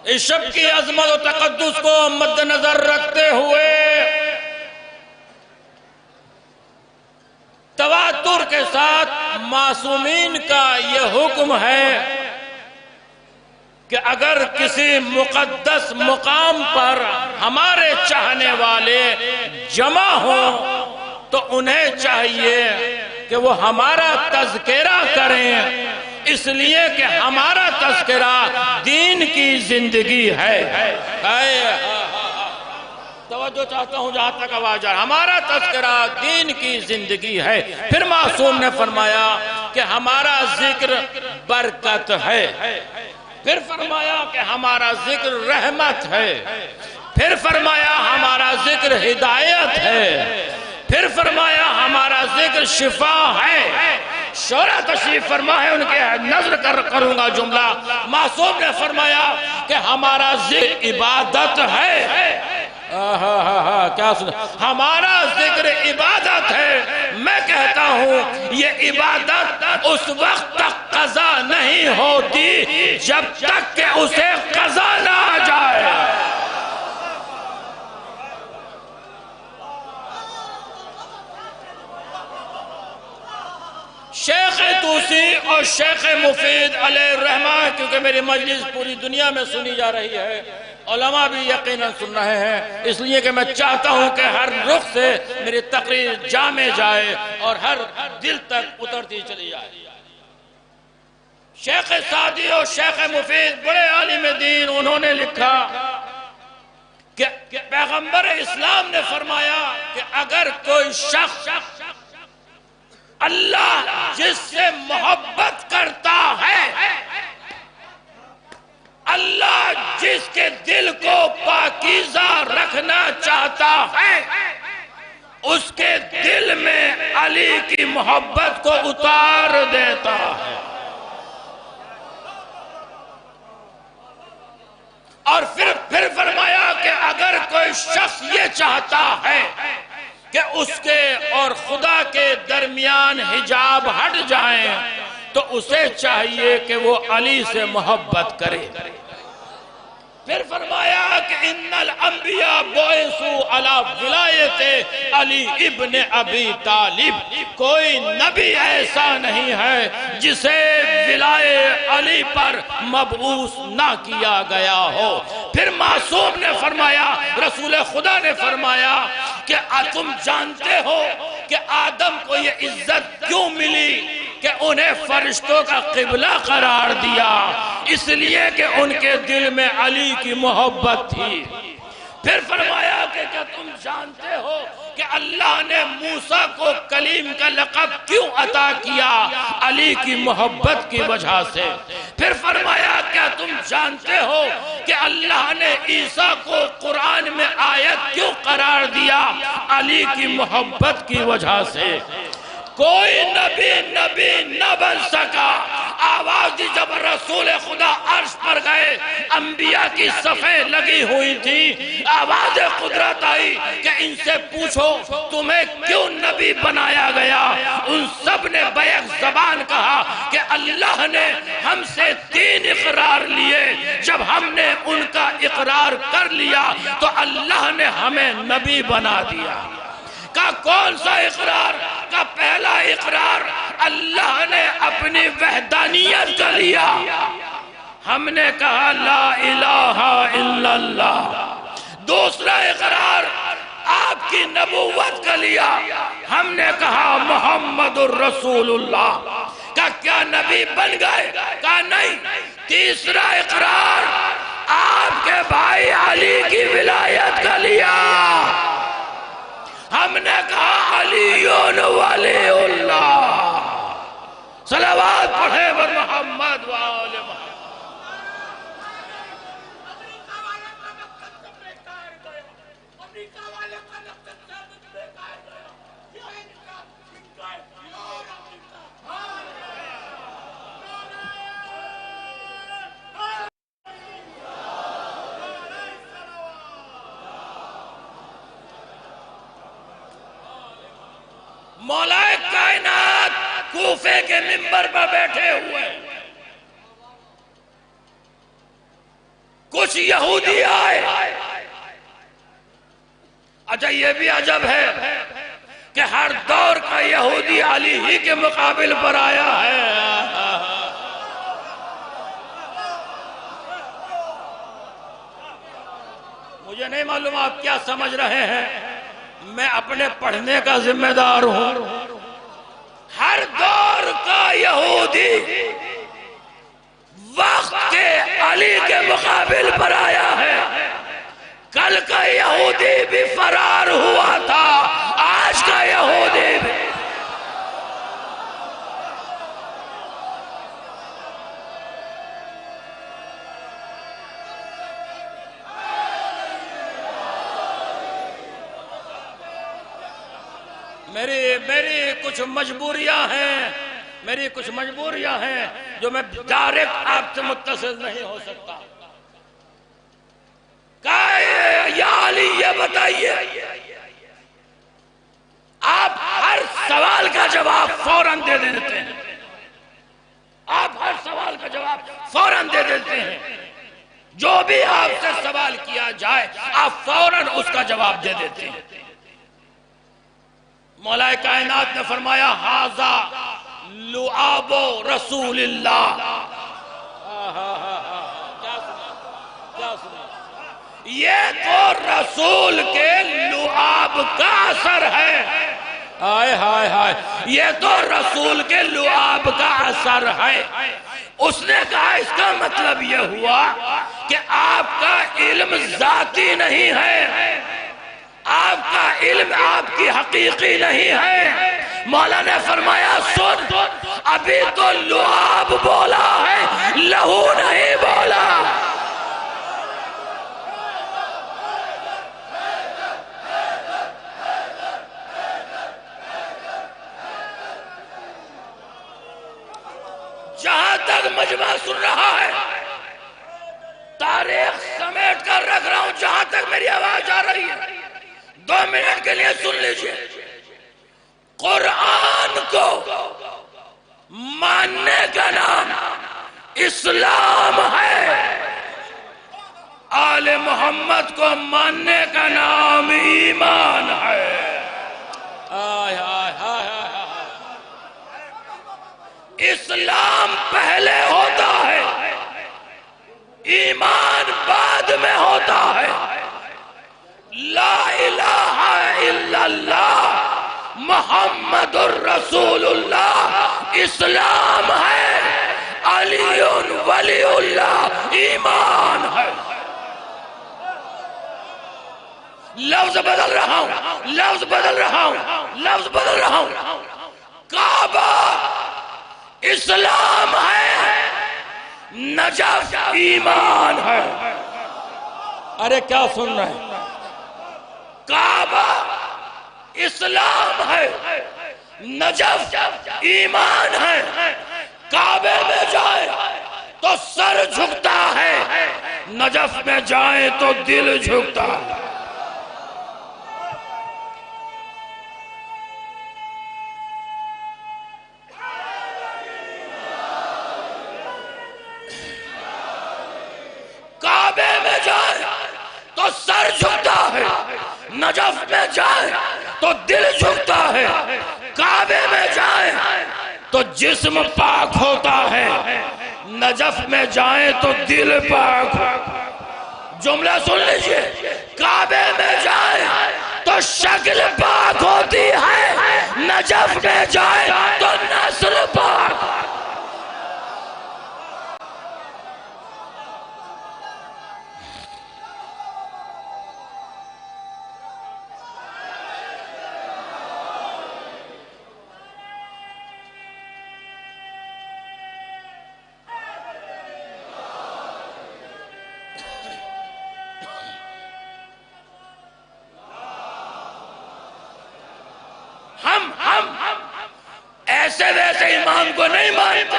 اس شب کی عظمت و تقدس کو مد نظر رکھتے ہوئے تواتر کے ساتھ معصومین کا یہ حکم ہے کہ اگر کسی مقدس مقام پر ہمارے چاہنے والے جمع ہوں تو انہیں چاہیے کہ وہ ہمارا تذکرہ کریں، اس لیے کہ ہمارا تذکرہ دین کی زندگی ہے۔ توجہ چاہتا ہوں جہاں تک آواز آ رہا، ہمارا تذکرہ دین کی زندگی ہے۔ پھر معصوم نے فرمایا کہ ہمارا ذکر برکت ہے، پھر فرمایا کہ ہمارا ذکر رحمت ہے، پھر فرمایا ہمارا ذکر ہدایت ہے، پھر فرمایا ہمارا ذکر شفا ہے۔ شورا تشریف فرما ہے، ان کے نظر کروں گا جملہ۔ معصوم نے فرمایا کہ ہمارا ذکر عبادت ہے۔ کیا سنا؟ ہمارا ذکر عبادت ہے۔ میں کہتا ہوں یہ عبادت اس وقت تک قضا نہیں ہوتی جب تک کہ اسے قضا نہ آ جائے۔ شیخ توسی اور شیخ مفید علیہ الرحمہ، کیونکہ میری مجلس پوری دنیا میں سنی جا رہی ہے، علماء بھی یقیناً سن رہے ہیں، اس لیے کہ میں چاہتا ہوں کہ ہر رخ سے میری تقریر جامع جائے اور ہر دل تک اترتی چلی جائے۔ شیخ سعدی اور شیخ مفید بڑے عالم دین، انہوں نے لکھا کہ پیغمبر اسلام نے فرمایا کہ اگر کوئی شخص اللہ جس سے محبت کرتا ہے، اللہ جس کے دل کو پاکیزہ رکھنا چاہتا ہے، اس کے دل میں علی کی محبت کو اتار دیتا ہے۔ اور پھر فرمایا کہ اگر کوئی شخص یہ چاہتا ہے کہ اس کے اور خدا کے درمیان حجاب ہٹ جائیں تو اسے چاہیے کہ وہ علی سے محبت کرے۔ پھر فرمایا کہ ان الانبیاء بعثوا علی ولایت علی ابن ابی طالب، کوئی نبی ایسا نہیں ہے جسے ولایت علی پر مبعوث نہ کیا گیا ہو۔ پھر معصوم نے فرمایا، رسول خدا نے فرمایا کہ تم جانتے ہو کہ آدم کو یہ عزت کیوں ملی کہ انہیں فرشتوں کا قبلہ قرار دیا؟ اس لیے کہ ان کے دل میں علی کی محبت تھی۔ پھر فرمایا کہ کیا تم جانتے ہو کہ اللہ نے موسیٰ کو کلیم کا لقب کیوں عطا کیا؟ علی کی محبت کی وجہ سے۔ پھر فرمایا کیا تم جانتے ہو کہ اللہ نے عیسیٰ کو قرآن میں آیت کیوں قرار دیا؟ علی کی محبت کی وجہ سے۔ کوئی نبی نہ بن سکا۔ آواز دی جب رسول خدا عرش پر گئے، انبیاء کی صفیں لگی ہوئی تھی، آواز قدرت آئی کہ ان سے پوچھو تمہیں کیوں نبی بنایا گیا؟ ان سب نے بیک زبان کہا کہ اللہ نے ہم سے 3 اقرار لیے، جب ہم نے ان کا اقرار کر لیا تو اللہ نے ہمیں نبی بنا دیا۔ کا کون سا اقرار؟ کا پہلا اقرار اللہ نے اپنی وحدانیت کا لیا، ہم نے کہا لا الہ الا اللہ۔ دوسرا اقرار آپ کی نبوت کا لیا، ہم نے کہا محمد الرسول اللہ۔ کا کیا نبی بن گئے؟ کہا نہیں۔ تیسرا اقرار آپ کے بھائی علی کی ولایت کا لیا، ہم نے کہا علیون ولی اللہ۔ صلوات پڑھے بر محمد وآل محمد۔ مولا کائنات کوفے کے منبر پر بیٹھے ہوئے، کچھ یہودی آئے. اچھا یہ بھی عجب ہے کہ ہر دور کا یہودی علی ہی کے مقابل پر آیا ہے. مجھے نہیں معلوم آپ کیا سمجھ رہے ہیں، میں اپنے پڑھنے کا ذمہ دار ہوں. ہر دور کا یہودی وقت کے علی کے مقابل پر آیا ہے. کل کا یہودی بھی فرار ہوا تھا، آج کا یہودی بھی. میری کچھ مجبوریاں ہیں جو میں ڈائریکٹ آپ سے متصل نہیں ہو سکتا. یا علی یہ بتائیے، آپ ہر سوال کا جواب فوراً دے دیتے ہیں. آپ ہر سوال کا جواب فوراً دے دیتے ہیں. جو بھی آپ سے سوال کیا جائے آپ فوراً اس کا جواب دے دیتے ہیں. مولا کائنات نے فرمایا ھذا لعاب رسول اللہ. کیا سنا؟ یہ تو رسول کے لعاب کا اثر ہے. ہائے ہائے ہائے، یہ تو رسول کے لعاب کا اثر ہے. اس نے کہا اس کا مطلب یہ ہوا کہ آپ کا علم ذاتی نہیں ہے، آپ کا علم آپ کی حقیقی نہیں ہے. مولا نے فرمایا سن، ابھی تو لعاب بولا ہے، لہو نہیں بولا. جہاں تک مجمع سن رہا ہے، تاریخ سمیٹ کر رکھ رہا ہوں، جہاں تک میری آواز آ رہی ہے 2 منٹ کے لیے سن لیجئے. قرآن کو ماننے کا نام اسلام ہے، آل محمد کو ماننے کا نام ایمان ہے. آئے آئے آئے آئے. اسلام پہلے ہوتا ہے، ایمان بعد میں ہوتا ہے. لا الہ الا اللہ محمد الرسول اللہ اسلام ہے، علی ولی اللہ ایمان ہے. لفظ بدل رہا ہوں. کعبہ اسلام ہے، نجف ایمان ہے. ارے کیا سن رہے ہیں؟ کعبہ اسلام ہے، نجف ایمان ہے. کعبے میں جائے تو سر جھکتا ہے، نجف میں جائے تو دل جھکتا ہے. کعبے میں جائے تو سر جھکتا ہے، نجف میں جائے تو دل جھکتا ہے. کعبے میں جائے تو جسم پاک ہوتا ہے، نجف میں جائے تو دل پاک. جملہ سن لیجئے، کعبے میں جائے تو شکل پاک ہوتی ہے، نجف میں جائے تو نسل پاک. ایسے ویسے امام کو نہیں مانتے،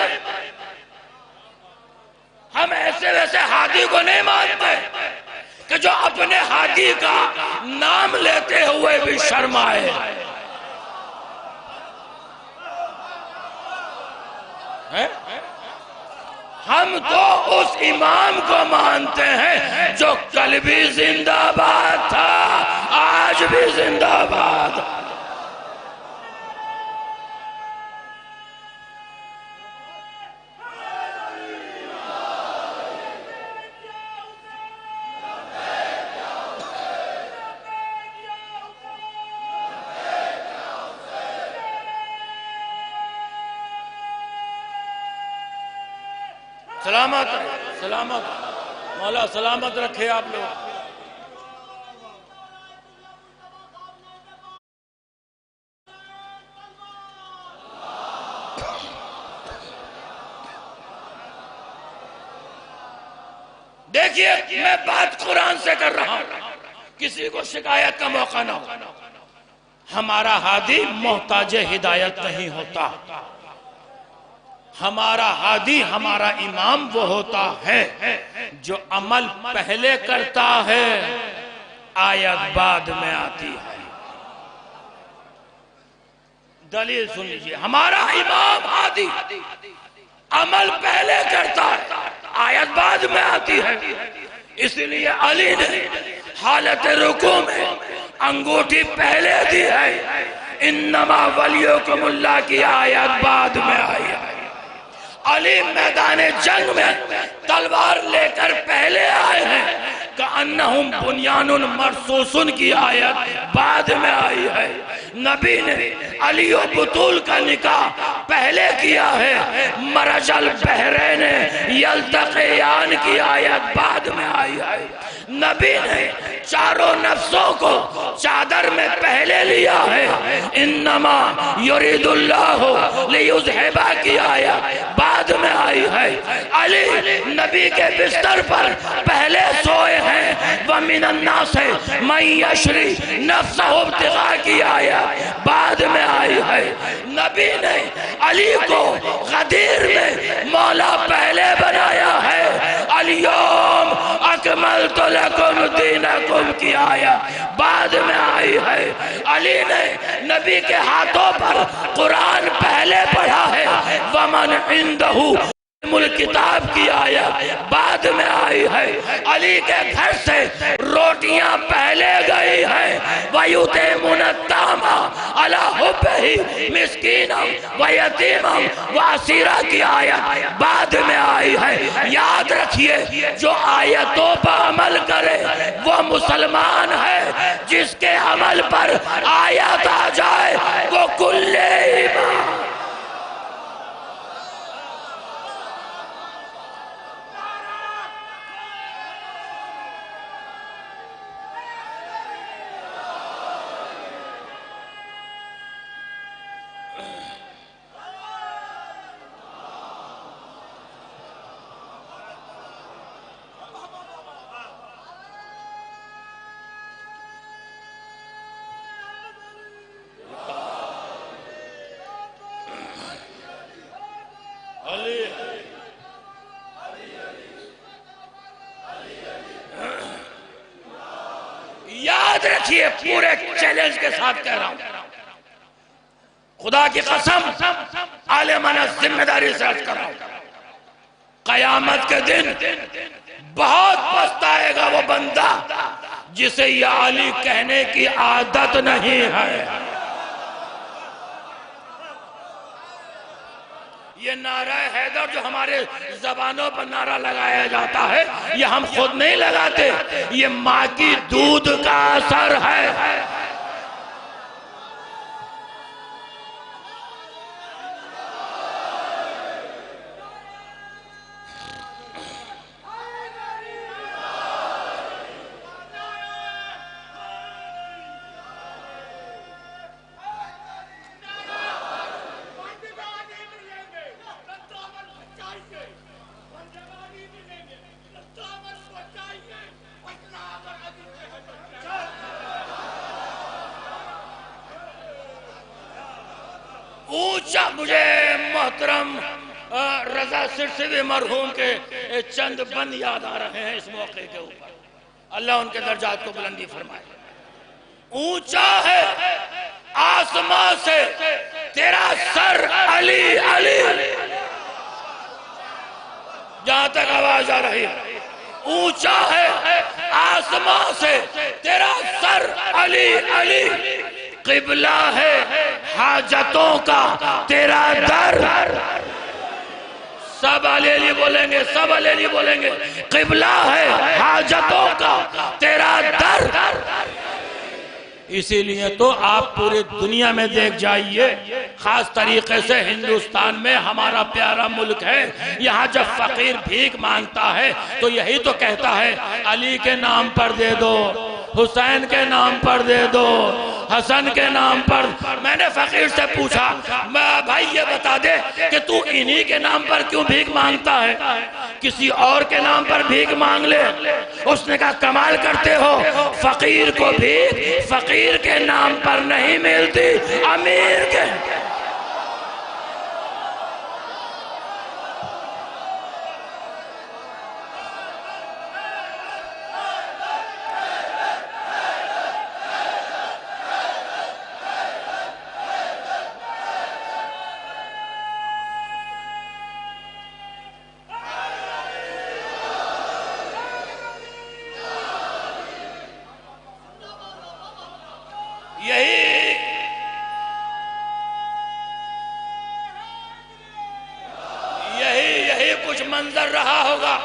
ہم ایسے ویسے ہادی کو نہیں مانتے کہ جو اپنے ہادی کا نام لیتے ہوئے بھی شرمائے. ہم تو اس امام کو مانتے ہیں کل بھی زندہ باد تھا، آج بھی زندہ باد۔ سلامت سلامت مولا سلامت رکھے آپ لوگ۔ دیکھیے میں بات قرآن سے کر رہا ہوں، کسی کو شکایت کا موقع نہ ہو۔ ہمارا ہادی محتاج ہدایت نہیں ہوتا، ہمارا ہادی ہمارا امام وہ ہوتا ہے جو عمل پہلے کرتا ہے، آیت بعد میں آتی ہے۔ دلیل سن لیجئے، ہمارا امام ہادی عمل پہلے کرتا ہے، آیت بعد میں آتی ہے۔ اس لیے علی نے حالت رکوع میں انگوٹھی پہلے دی ہے، انما ولیکم اللہ کی آیت بعد میں آئی ہے۔ علی میدان جنگ میں تلوار لے کر پہلے آئے ہیں، کأنہم بنیان مرصوص کی آیت بعد میں آئی ہے۔ نبی نے علی و بطول کا نکاح پہلے کیا ہے، مرج البحرین یلتقیان کی آیت بعد میں آئی ہے۔ نبی نے چاروں نفسوں کو چادر میں پہلے لیا ہے، انما یرید اللہ لیذھبا کی آیت بعد میں آئی ہے۔ علی نبی کے بستر پر پہلے سوئے ہیں، وَمِنَ النَّاسِ مَن یشری نفسہ ابتغاء کی آیت بعد میں آئی ہے۔ نبی نے علی کو غدیر میں مولا پہلے بنایا ہے، الیوم اکملت لکم دینکم کی آیت بعد میں آئی ہے۔ علی نے نبی کے ہاتھوں پر قرآن پہلے پڑھا ہے، وَمَنْ عِنْدَهُ کتاب کی آیت بعد میں آئی ہے۔ علی کے گھر سے روٹیاں پہلے گئی ہیں، وَيُطْعِمُونَ الطَّعَامَ عَلَىٰ حُبِّهِ مِسْكِينًا وَيَتِيمًا وَأَسِيرًا کی آیت بعد میں آئی ہے۔ یاد رکھیے جو آیتوں پر عمل کرے وہ مسلمان ہے، جس کے عمل پر آیت آ جائے وہ کل ایمان۔ یاد رکھیے، پورے چیلنج کے ساتھ کہہ رہا ہوں، خدا کی قسم عالمانہ ذمہ داری سے عرض کر رہا ہوں، قیامت کے دن بہت پچھتائے گا وہ بندہ جسے یا علی کہنے کی عادت نہیں ہے۔ یہ نعرہ حیدر جو ہمارے زبانوں پر نعرہ لگایا جاتا ہے، یہ ہم خود نہیں لگاتے، یہ ماں کی دودھ کا اثر ہے۔ اونچا مجھے محترم رضا سرسوی مرحوم کے چند بند یاد آ رہے ہیں اس موقع کے اوپر، اللہ ان کے درجات کو بلندی فرمائے۔ اونچا ہے آسمان سے تیرا سر علی علی، جہاں تک آواز آ رہی ہے اونچا ہے آسمان سے تیرا سر علی علی، قبلہ ہے حاجتوں کا تیرا در، سب علی علی بولیں گے، سب علی علی بولیں گے، قبلہ ہے حاجتوں کا تیرا در۔ اسی لیے تو آپ پوری دنیا میں دیکھ جائیے، خاص طریقے سے ہندوستان میں ہمارا پیارا ملک ہے، یہاں جب فقیر بھیک مانگتا ہے تو یہی تو کہتا ہے علی کے نام پر دے دو، حسین کے نام پر دے دو، حسن کے نام پر۔ میں نے فقیر سے پوچھا بھائی یہ بتا دے کہ تو انہی کے نام پر کیوں بھیک مانگتا ہے، کسی اور کے نام پر بھیک مانگ لے۔ اس نے کہا کمال کرتے ہو، فقیر کو بھیک فقیر کے نام پر نہیں ملتی، امیر کے۔ یہی کچھ منظر رہا ہوگا۔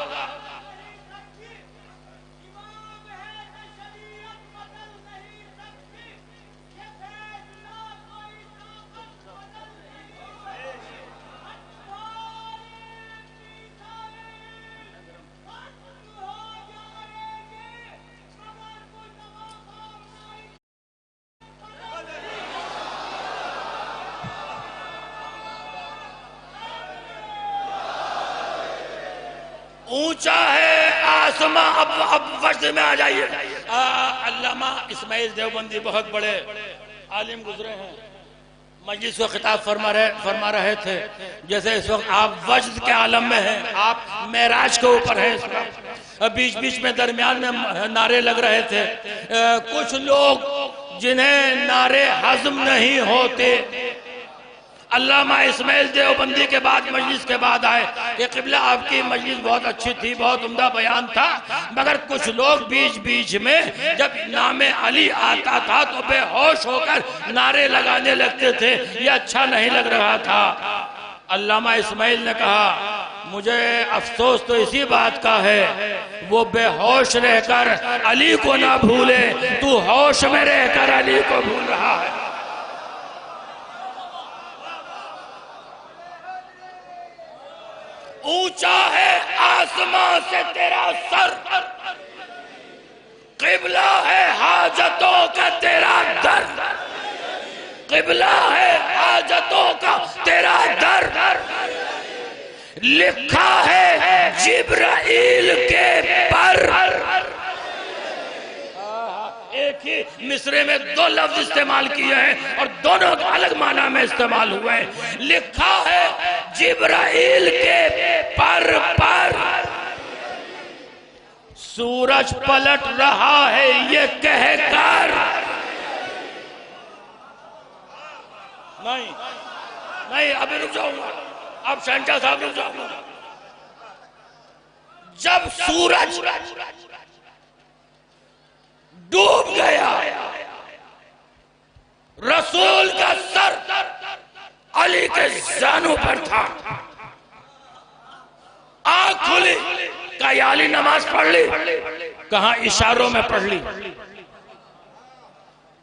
اونچا ہے آسمان۔ اب وجد میں آ جائیے۔ علامہ اسماعیل دیوبندی بہت بڑے عالم گزرے ہیں، مجلس کو خطاب فرما رہے تھے جیسے اس وقت آپ وجد کے عالم میں ہیں، آپ معراج کے اوپر ہیں اس وقت۔ بیچ بیچ میں درمیان میں نعرے لگ رہے تھے۔ کچھ لوگ جنہیں نعرے ہضم نہیں ہوتے، علامہ اسماعیل دیوبندی کے بعد مجلس کے بعد آئے کہ قبلہ آپ کی مجلس بہت اچھی تھی، بہت عمدہ بیان تھا، مگر کچھ لوگ بیچ بیچ میں جب نام علی آتا تھا تو بے ہوش ہو کر نعرے لگانے لگتے تھے، یہ اچھا نہیں لگ رہا تھا۔ علامہ اسماعیل نے کہا مجھے افسوس تو اسی بات کا ہے، وہ بے ہوش رہ کر علی کو نہ بھولے، تو ہوش میں رہ کر علی کو بھول رہا ہے۔ اونچا ہے آسمان سے تیرا سر، قبلہ ہے حاجتوں کا تیرا در، قبلہ ہے حاجتوں کا تیرا در، لکھا ہے جبرائیل کے پر۔ ایک ہی مصرے میں دو لفظ استعمال کیے ہیں اور دونوں الگ معنی میں استعمال ہوئے ہیں۔ لکھا ہے جبرائیل کے پر پر، سورج پلٹ رہا ہے یہ کہہ کر، نہیں ابھی رک جاؤں گا، اب شہنشاہ صاحب رک جاؤں گا۔ جب سورج ڈوب گیا، رسول کا سر علی کے زانوں پر تھا، آنکھ کھلی، کہا یا علی نماز پڑھ لی؟ کہاں اشاروں میں پڑھ لی۔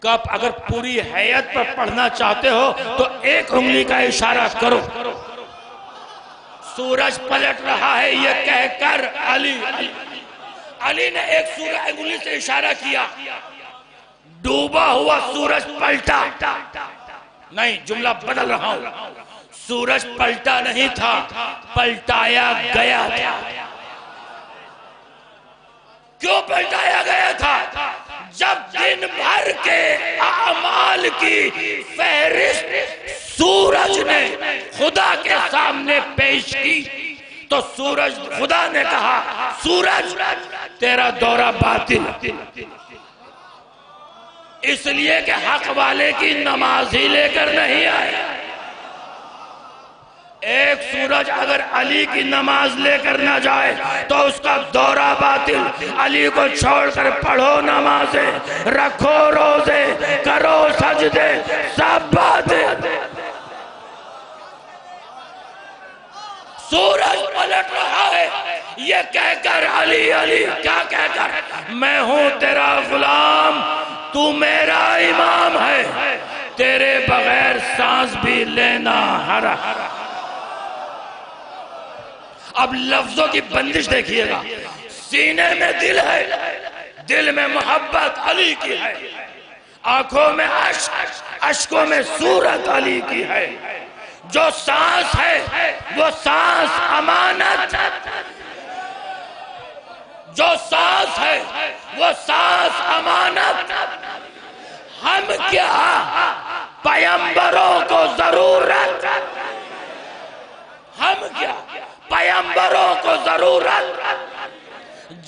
کب اگر پوری حیات پر پڑھنا چاہتے ہو تو ایک انگلی کا اشارہ کرو۔ سورج پلٹ رہا ہے یہ کہہ کر علی نے ایک سورج انگلی سے اشارہ کیا، ڈوبا ہوا سورج پلٹا۔ نہیں، جملہ بدل رہا ہوں، سورج پلٹا نہیں تھا، پلٹایا گیا تھا۔ کیوں پلٹایا گیا تھا؟ جب دن بھر کے اعمال کی فہرست سورج نے خدا کے سامنے پیش کی تو خدا نے کہا سورج تیرا دورہ باطل، اس لیے کہ حق والے کی نماز ہی لے کر نہیں آیا۔ ایک سورج اگر علی کی نماز لے کر نہ جائے تو اس کا دورہ باطل. علی کو چھوڑ کر پڑھو نمازیں, رکھو روزے, کرو سجدے, سب باتیں. سورج پلٹ رہا ہے یہ کہہ کر, علی علی کیا کہہ کر, میں ہوں تیرا غلام, تو میرا امام ہے, تیرے بغیر سانس بھی لینا حرام. اب لفظوں کی بندش دیکھیے گا. سینے میں دل ہے, دل میں محبت علی کی ہے, آنکھوں میں اشک, اشکوں میں صورت علی کی ہے. جو سانس ہے وہ سانس امانت, جو سانس ہے وہ سانس امانت. ہم کیا پیغمبروں کو ضرورت, ہم کیا پیغمبروں کو ضرورت.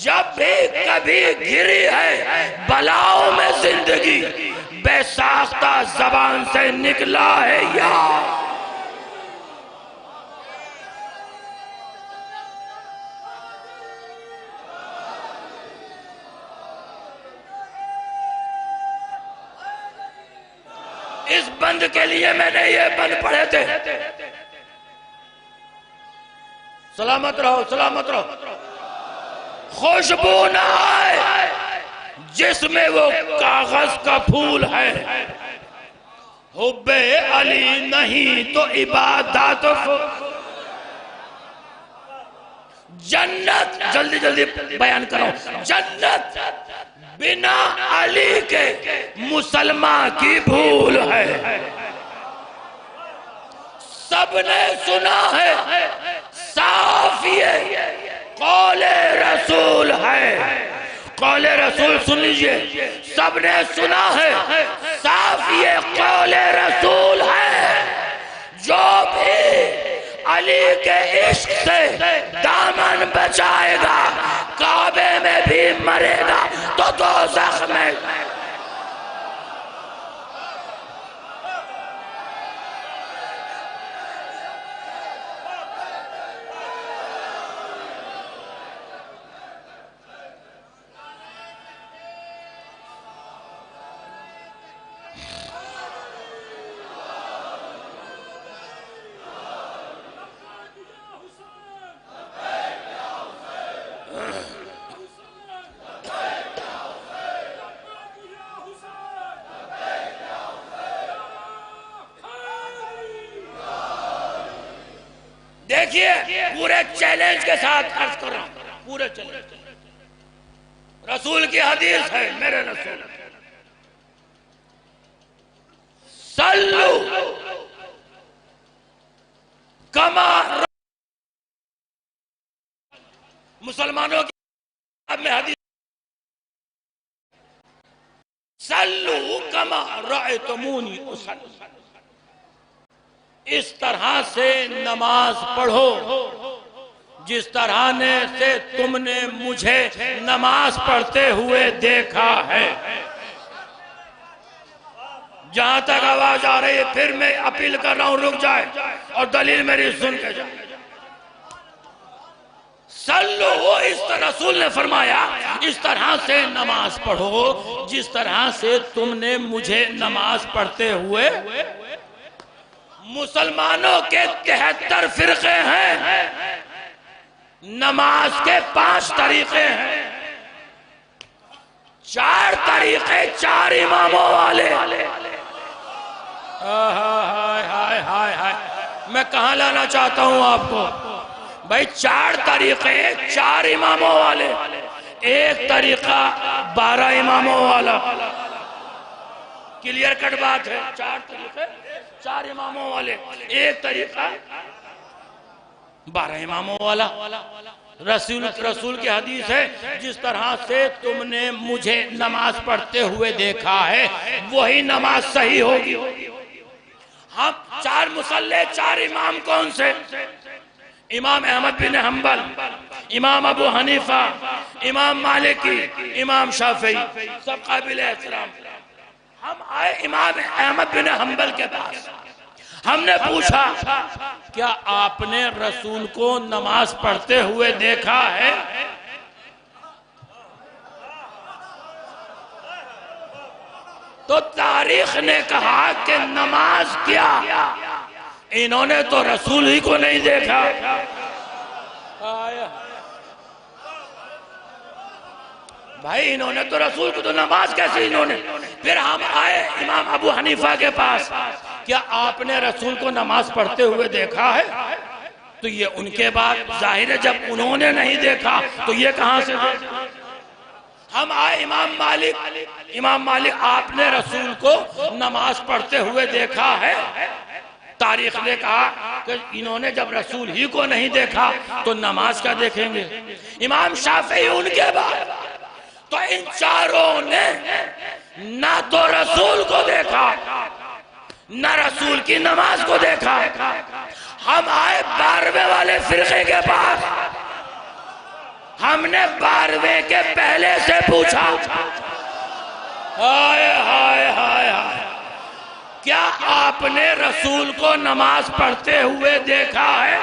جب بھی کبھی گری ہے بلاؤں میں زندگی, بے ساختہ زبان سے نکلا ہے یا. اس بند کے لیے میں نے یہ بند پڑھے تھے. سلامت رہو, سلامت رہو. خوشبو نہ آئے جس میں وہ کاغذ کا پھول ہے, حب علی نہیں تو عبادت. جنت, جلدی جلدی بیان کرو, جنت بنا علی کے مسلمان کی بھول ہے. سب نے سنا ہے صاف یہ قول رسول ہے, قول رسول سن لیجئے. سب نے سنا ہے صاف یہ قول رسول ہے. جو بھی علی کے عشق سے دامن بچائے گا کعبے میں بھی مرے گا تو دوزخ میں. دیکھیے پورے چیلنج کے ساتھ عرض کر رہا ہوں, پورے چیلنج. رسول کی حدیث ہے, میرے رسول صلو کما, مسلمانوں کی میں حدیث صلو کما رأیتمونی اصلی, اس طرح سے نماز پڑھو جس طرح سے تم نے مجھے نماز پڑھتے ہوئے دیکھا ہے. جہاں تک آواز آ رہی ہے پھر میں اپیل کر رہا ہوں, رک جائے اور دلیل میری سن کے جائے. صلو, اس طرح رسول نے فرمایا اس طرح سے نماز پڑھو جس طرح سے تم نے مجھے نماز پڑھتے ہوئے. مسلمانوں کے 73 فرقے ہیں, نماز کے 5 طریقے ہیں. 4 طریقے 4 اماموں والے. میں کہاں لانا چاہتا ہوں آپ کو بھائی, 4 طریقے 4 اماموں والے. ایک طریقہ 12 اماموں والا. کلیئر کٹ بات ہے. 4 طریقے 4 اماموں والے, ایک طریقہ 12 اماموں والا. رسول کی حدیث ہے جس طرح سے تم نے مجھے نماز پڑھتے ہوئے دیکھا ہے وہی نماز صحیح ہوگی. ہم 4 مصلی 4 امام کون سے؟ امام احمد بن حنبل, امام ابو حنیفہ, امام مالکی, امام شافعی, سب قابل احترام. ہم آئے امام احمد بن حنبل کے پاس. ہم نے پوچھا کیا آپ نے رسول کو نماز پڑھتے ہوئے دیکھا ہے؟ تو تاریخ نے کہا کہ نماز کیا، انہوں نے تو رسول ہی کو نہیں دیکھا۔ بھائی انہوں نے تو رسول کو، تو نماز کیسے انہوں نے؟ پھر ہم آئے امام ابو حنیفہ کے پاس، کیا آپ نے رسول کو نماز پڑھتے ہوئے دیکھا ہے؟ تو یہ ان کے بعد ظاہر ہے جب انہوں نے نہیں دیکھا تو یہ کہاں سے دیکھا؟ ہم آئے امام مالک آپ نے رسول کو نماز پڑھتے ہوئے دیکھا ہے؟ تاریخ نے کہا کہ انہوں نے جب رسول ہی کو نہیں دیکھا تو نماز کا دیکھیں گے۔ امام شافعی ان کے بعد، تو ان چاروں نے نہ تو رسول کو دیکھا نہ رسول کی نماز کو دیکھا۔ ہم آئے 12ویں والے فرقے کے پاس، ہم نے 12ویں کے پہلے سے پوچھا، ہائے ہائے ہائے ہائے، کیا آپ نے رسول کو نماز پڑھتے ہوئے دیکھا ہے؟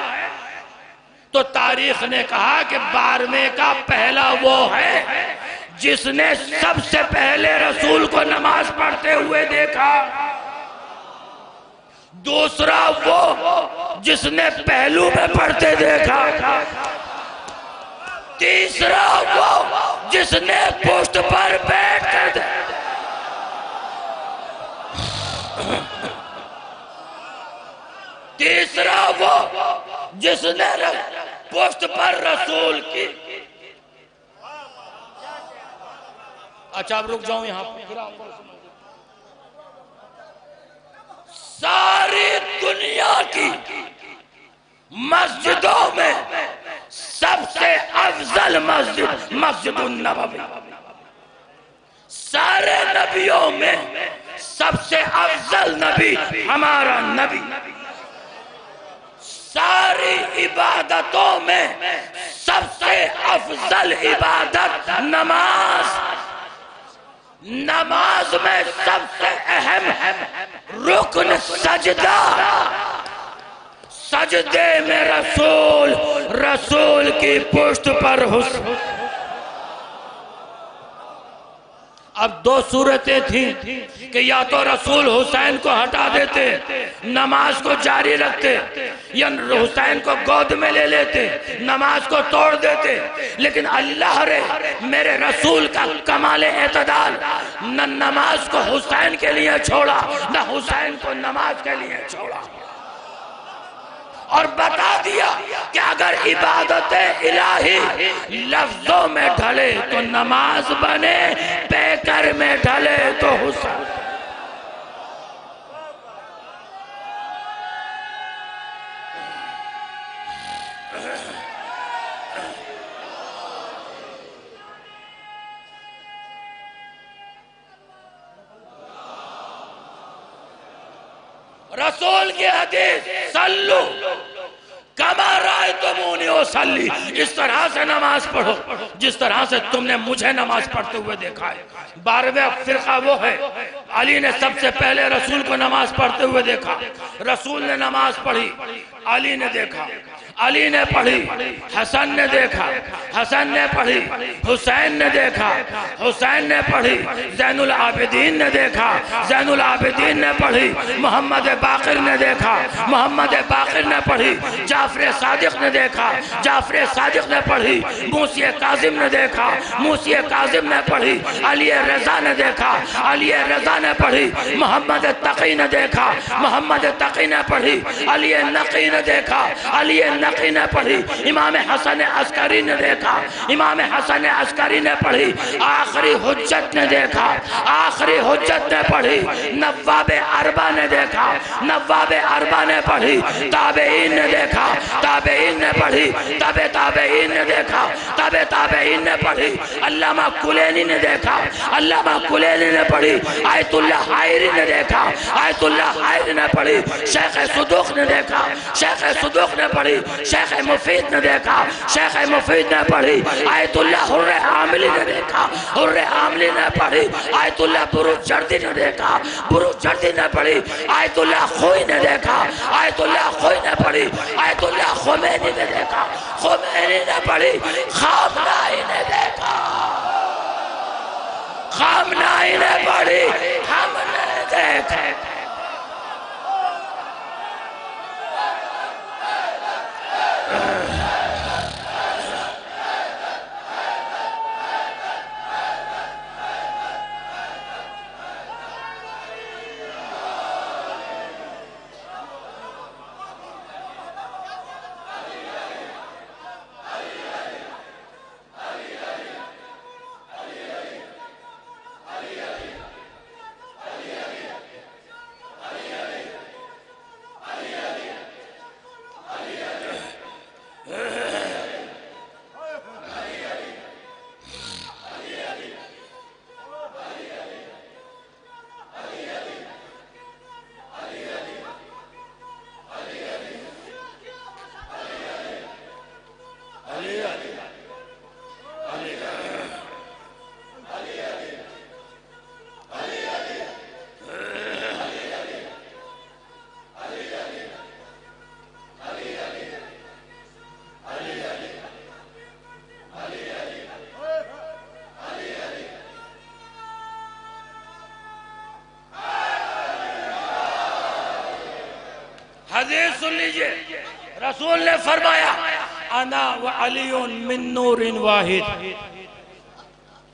تو تاریخ نے کہا کہ 12ویں کا پہلا وہ ہے جس نے سب سے پہلے رسول کو نماز پڑھتے ہوئے دیکھا، دوسرا وہ جس نے پہلو میں پڑھتے دیکھا، تیسرا وہ جس نے پشت پر بیٹھ کر دیکھا، تیسرا وہ جس نے پشت پر رسول کی۔ اچھا اب رک جاؤں یہاں پر۔ ساری دنیا کی مسجدوں میں سب سے افضل مسجد مسجد النبوی، سارے نبیوں میں سب سے افضل نبی ہمارا نبی، ساری عبادتوں میں سب سے افضل عبادت نماز، نماز میں سب سے اہم رکن سجدہ، سجدے میں رسول کی پشت پر حسن۔ اب دو صورتیں تھیں کہ یا تو رسول حسین کو ہٹا دیتے، نماز کو جاری رکھتے، یا حسین کو گود میں لے لیتے، نماز کو توڑ دیتے، لیکن اللہ رے میرے رسول کا کمال اعتدال، نہ نماز کو حسین کے لیے چھوڑا نہ حسین کو نماز کے لیے چھوڑا، اور بتا دیا کہ اگر عبادت الہی لفظوں میں ڈھلے تو نماز بنے، پیکر میں ڈھلے تو حسین۔ رسول کی حدیث صلو کما رأیتمونی اصلی، اس طرح سے نماز پڑھو جس طرح سے تم نے مجھے نماز پڑھتے ہوئے دیکھا ہے۔ 12واں فرقہ وہ ہے، علی نے سب سے پہلے رسول کو نماز پڑھتے ہوئے دیکھا، رسول نے نماز پڑھی، علی نے دیکھا، علی نے پڑھی، حسن نے دیکھا، حسن نے پڑھی، حسین نے دیکھا، حسین نے پڑھی، زین العابدین نے دیکھا، زین العابدین نے پڑھی، محمد باقر نے دیکھا، محمد باقر نے پڑھی، جعفر صادق نے دیکھا، جعفر صادق نے پڑھی، موسی کاظم نے دیکھا، موسی کاظم نے پڑھی، علی رضا نے دیکھا، علی رضا نے پڑھی، محمد تقی نے دیکھا، محمد تقی نے پڑھی، علی نقی نے دیکھا، علی نقی نے پڑھی، امام حسن عسکری نے دیکھا، امام حسن عسکری نے پڑھی، آخری حجت نے دیکھا، آخری حجت نے پڑھی، نواب اربع نے دیکھا، نواب اربع نے پڑھی، تابعین نے دیکھا، تابعین نے پڑھی، تابعین نے دیکھا، تابعین نے پڑھی، علامہ کلینی نے دیکھا، علامہ کلینی نے پڑھی، آیت اللہ حائری نے دیکھا، آیت اللہ حائری نے پڑھی، شیخ صدوق نے دیکھا، شیخ صدوق نے پڑھی، شیخ مفید نے دیکھا، شیخ مفید نے پڑھی، آیت اللہ حر عاملی نے دیکھا، حر عاملی نے پڑھی، آیت اللہ بروج جردی نے دیکھا، بروج جردی نے پڑھی، آیت اللہ خوئی نے دیکھا، آیت اللہ خوئی نے پڑھی، آیت اللہ خمینی نے دیکھا، خمینی نے پڑھی، خامنائی نے دیکھا، خامنائی نے پڑھی، ہم نے دیکھا۔ حدیث سن لیجئے، رسول نے فرمایا انا و علی من نور واحد۔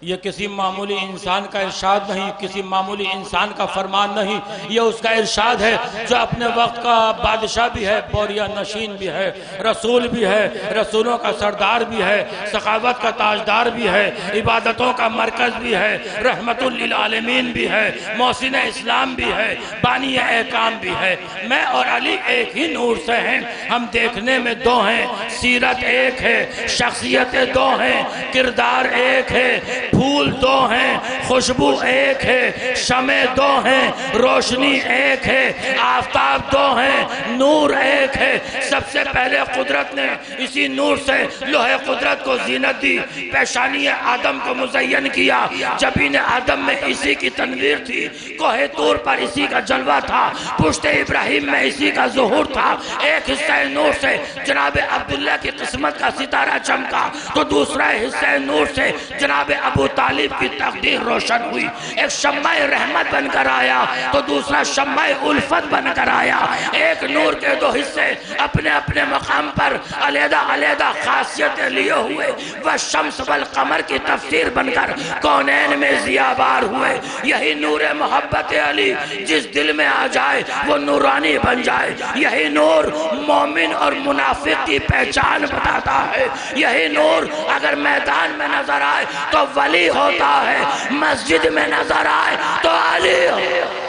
یہ کسی معمولی انسان کا ارشاد نہیں، کسی معمولی انسان کا فرمان نہیں، یہ اس کا ارشاد ہے جو اپنے وقت کا بادشاہ بھی ہے، بوریا نشین بھی ہے، رسول بھی ہے، رسولوں کا سردار بھی ہے، سخاوت کا تاجدار بھی ہے، عبادتوں کا مرکز بھی ہے، رحمت للعالمین بھی ہے، محسن اسلام بھی ہے، بانی احکام بھی ہے۔ میں اور علی ایک ہی نور سے ہیں، ہم دیکھنے میں دو ہیں، سیرت ایک ہے، شخصیت دو ہیں، کردار ایک ہے، پھول دو ہیں، خوشبو ایک ہے، شمع دو ہیں، روشنی ایک ہے، آفتاب دو ہیں، نور ایک ہے۔ سب سے پہلے قدرت نے اسی نور سے لوح قدرت کو زینت دی، پیشانی آدم کو مزین کیا، جبین آدم میں اسی کی تنویر تھی، کوہ طور پر اسی کا جلوہ تھا، پشت ابراہیم میں اسی کا ظہور تھا۔ ایک حصہ نور سے جناب عبداللہ کی قسمت کا ستارہ چمکا تو دوسرا حصہ نور سے جناب ابو طالب کی تقدیر روشن ہوئی۔ ایک شمع رحمت بن کر آیا تو دوسرا شمع الفت بن کر آیا۔ ایک نور کے دو حصے اپنے اپنے مقام پر علیحدہ علیحدہ خاصیتیں لیے ہوئے، وہ شمس والقمر کی تفسیر بن کر کونین میں ضیابار ہوئے۔ یہی نور محبت علی جس دل میں آ جائے وہ نورانی بن جائے۔ یہی نور مومن اور منافق کی پہچان بتاتا ہے۔ یہی نور اگر میدان میں نظر آئے تو ولی ہوتا ہے، مسجد میں نظر آئے تو علی ہوتا ہے۔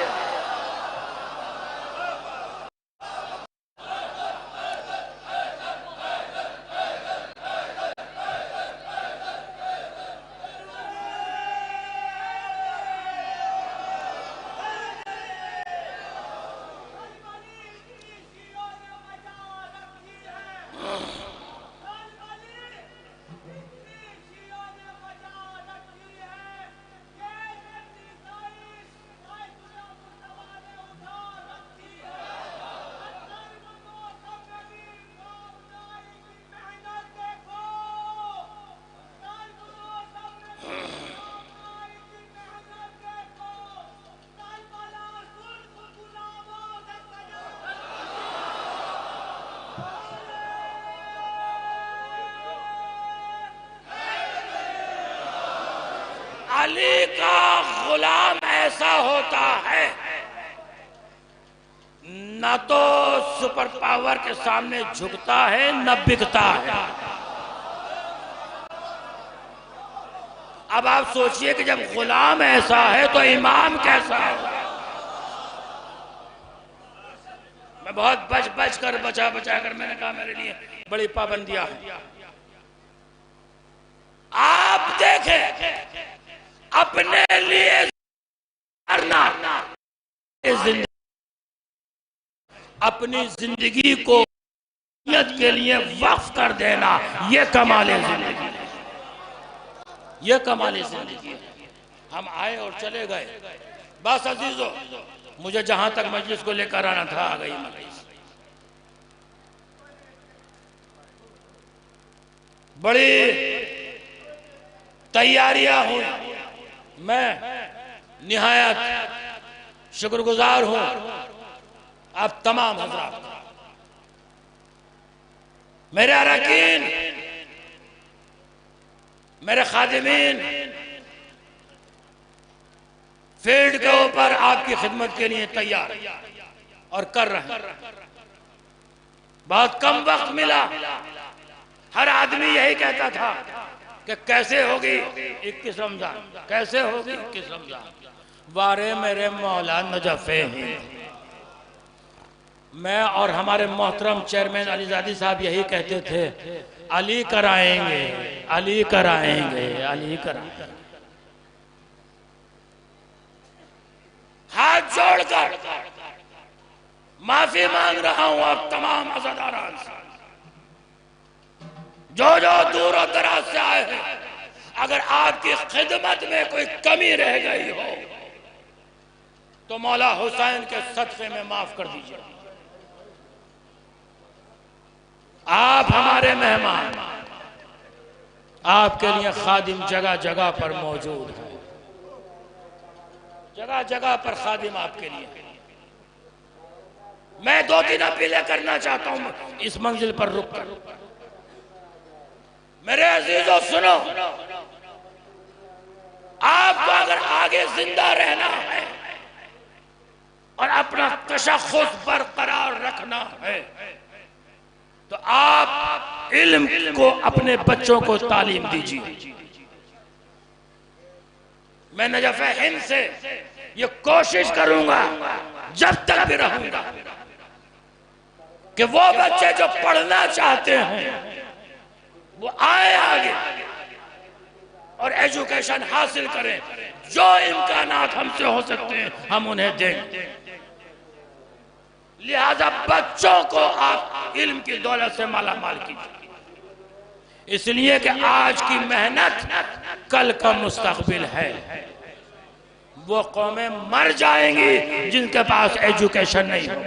علی کا غلام ایسا ہوتا ہے نہ تو سپر پاور کے سامنے جھکتا ہے نہ بکتا ہے۔ اب آپ سوچئے کہ جب غلام ایسا ہے تو امام کیسا ہے۔ میں بہت بچ کر بچا کر میں نے کہا میرے لیے بڑی پابندیاں ہیں۔ آپ دیکھیں اپنے لیے کرنا، اپنی زندگی کو نیت کے لیے وقف کر دینا، یہ کمال زندگی۔ یہ کمالی زندگی ہے. ہم آئے اور چلے گئے. بس عزیزو مجھے جہاں تک مجلس کو لے کر آنا تھا آ گئی مجلس. بڑی تیاریاں ہوں. میں نہایت شکر گزار ہوں آپ تمام حضرات, میرے اراکین, میرے خادمین, فیلڈ کے اوپر آپ کی خدمت کے لیے تیار اور کر رہے ہیں. بہت کم وقت ملا. ہر آدمی یہی کہتا تھا کہ کیسے ہوگی 21 رمضان, کیسے ہوگی 21 رمضان. وارے میرے مولا نجف ہند. میں اور ہمارے محترم چیئرمین علی زادی صاحب یہی کہتے تھے, علی کرائیں گے, علی کرائیں گے, علی کرائیں گے. ہاتھ جوڑ کر معافی مانگ رہا ہوں اب تمام عزاداران سے, جو دور و دراز سے آئے ہیں. اگر آپ کی خدمت میں کوئی کمی رہ گئی ہو تو مولا حسین کے صدقے میں معاف کر دیجیے. آپ ہمارے مہمان, آپ کے لیے خادم جگہ جگہ پر موجود ہیں. جگہ جگہ پر خادم آپ کے لیے. میں 2-3 اپیلیں کرنا چاہتا ہوں اس منزل پر رک کر. میرے عزیزو سنو, آپ کو اگر آگے زندہ رہنا ہے اور اپنا تشخص برقرار رکھنا ہے تو آپ علم کو اپنے بچوں کو تعلیم دیجیے. میں نجف ہند سے یہ کوشش کروں گا جب تک بھی رہوں گا کہ وہ بچے جو پڑھنا چاہتے ہیں وہ آئے آگے اور ایجوکیشن حاصل کریں. جو امکانات ہم سے ہو سکتے ہیں ہم انہیں دیں. لہذا بچوں کو آپ علم کی دولت سے مالا مال کیجیے, اس لیے کہ آج کی محنت کل کا مستقبل ہے. وہ قومیں مر جائیں گی جن کے پاس ایجوکیشن نہیں ہو.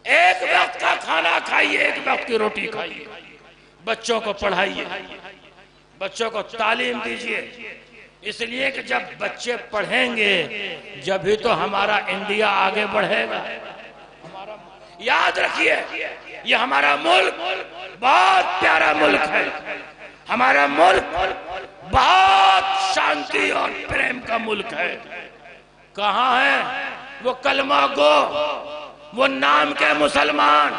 ایک وقت کا کھانا کھائیے, ایک وقت کی روٹی کھائیے, بچوں کو پڑھائیے, بچوں کو تعلیم دیجیے. اس لیے کہ جب بچے پڑھیں گے جبھی تو ہمارا انڈیا آگے بڑھے گا. یاد رکھیے یہ ہمارا ملک بہت پیارا ملک ہے. ہمارا ملک بہت شانتی اور پریم کا ملک ہے. کہاں ہے وہ کلمہ گو, وہ نام کے مسلمان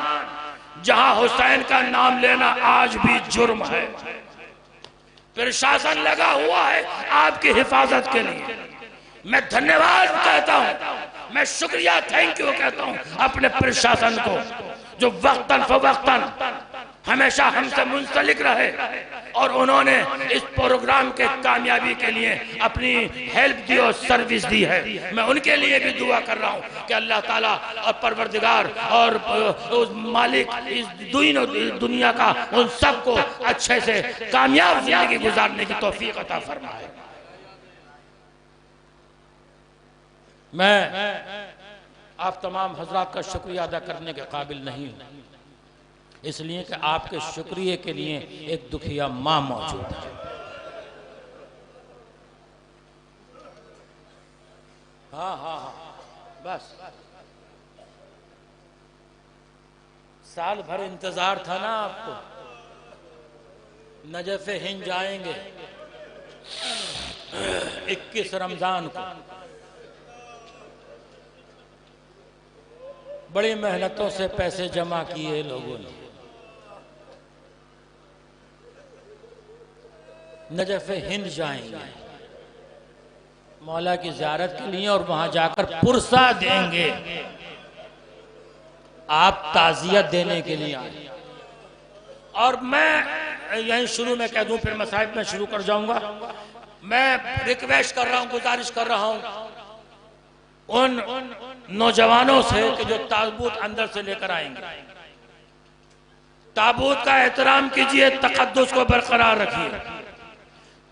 جہاں حسین کا نام لینا آج بھی جرم ہے. پرشاسن لگا ہوا ہے آپ کی حفاظت کے لیے. میں دھنیواد کہتا ہوں, میں شکریہ تھینک یو کہتا ہوں اپنے پرشاسن کو جو وقتاً فوقتاً ہمیشہ ہم سے منسلک رہے اور انہوں نے اس پروگرام کے کامیابی کے لیے اپنی ہیلپ دی اور سروس دی ہے. میں ان کے لیے بھی دعا کر رہا ہوں کہ اللہ تعالیٰ اور پروردگار اور مالک اس دنیا کا ان سب کو اچھے سے کامیاب زندگی گزارنے کی توفیق عطا فرمائے. میں آپ تمام حضرات کا شکریہ ادا کرنے کے قابل نہیں ہوں, اس لیے کہ آپ کے شکریہ کے لیے ایک دکھیا ماں موجود ہے. ہاں بس سال بھر انتظار تھا نا آپ کو. نجف ہند جائیں گے 21 رمضان کو. بڑی محنتوں سے پیسے جمع کیے لوگوں نے. نجف ہند جائیں گے مولا کی زیارت کے لیے اور وہاں جا کر پرسہ دیں گے. آپ تعزیت دینے کے لیے آئے. اور میں یہیں شروع میں کہہ دوں پھر مصائب میں شروع کر جاؤں گا. میں ریکویسٹ کر رہا ہوں, گزارش کر رہا ہوں ان نوجوانوں سے کہ جو تابوت اندر سے لے کر آئیں گے, تابوت کا احترام کیجئے, تقدس کو برقرار رکھیے.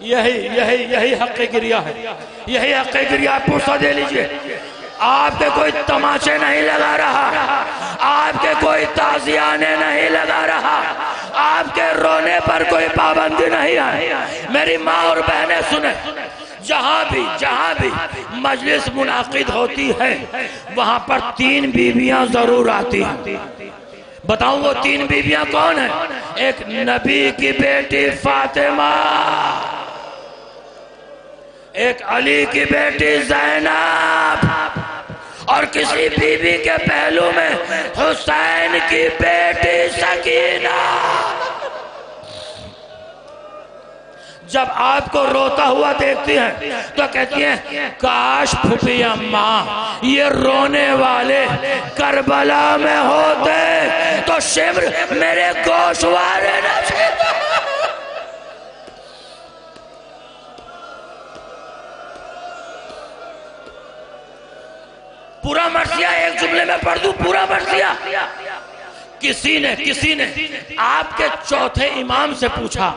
یہی حق گریہ ہے، یہی حق گریہ. پوچھا دے لیجئے. آپ کے کوئی تماچے نہیں لگا رہا، آپ کے کوئی تعزیانے نہیں لگا رہا، آپ کے رونے پر کوئی پابندی نہیں ہے. میری ماں اور بہنیں سنیں، جہاں بھی مجلس منعقد ہوتی ہے وہاں پر 3 بیویاں ضرور آتی ہیں. بتاؤں وہ 3 بیویاں کون ہیں؟ ایک نبی کی بیٹی فاطمہ، ایک علی کی بیٹی زینب، اور کسی بیوی کے پہلو میں حسین کی بیٹی سکینہ. جب آپ کو روتا ہوا دیکھتی ہیں تو کہتی ہیں کاش پھوپھی اماں یہ رونے والے کربلا میں ہوتے تو شمر میرے گوشوارے نہ چھیتے. پورا مرثیہ ایک جملے میں پڑھ دوں، پورا مرثیہ. کسی نے آپ کے چوتھے امام سے پوچھا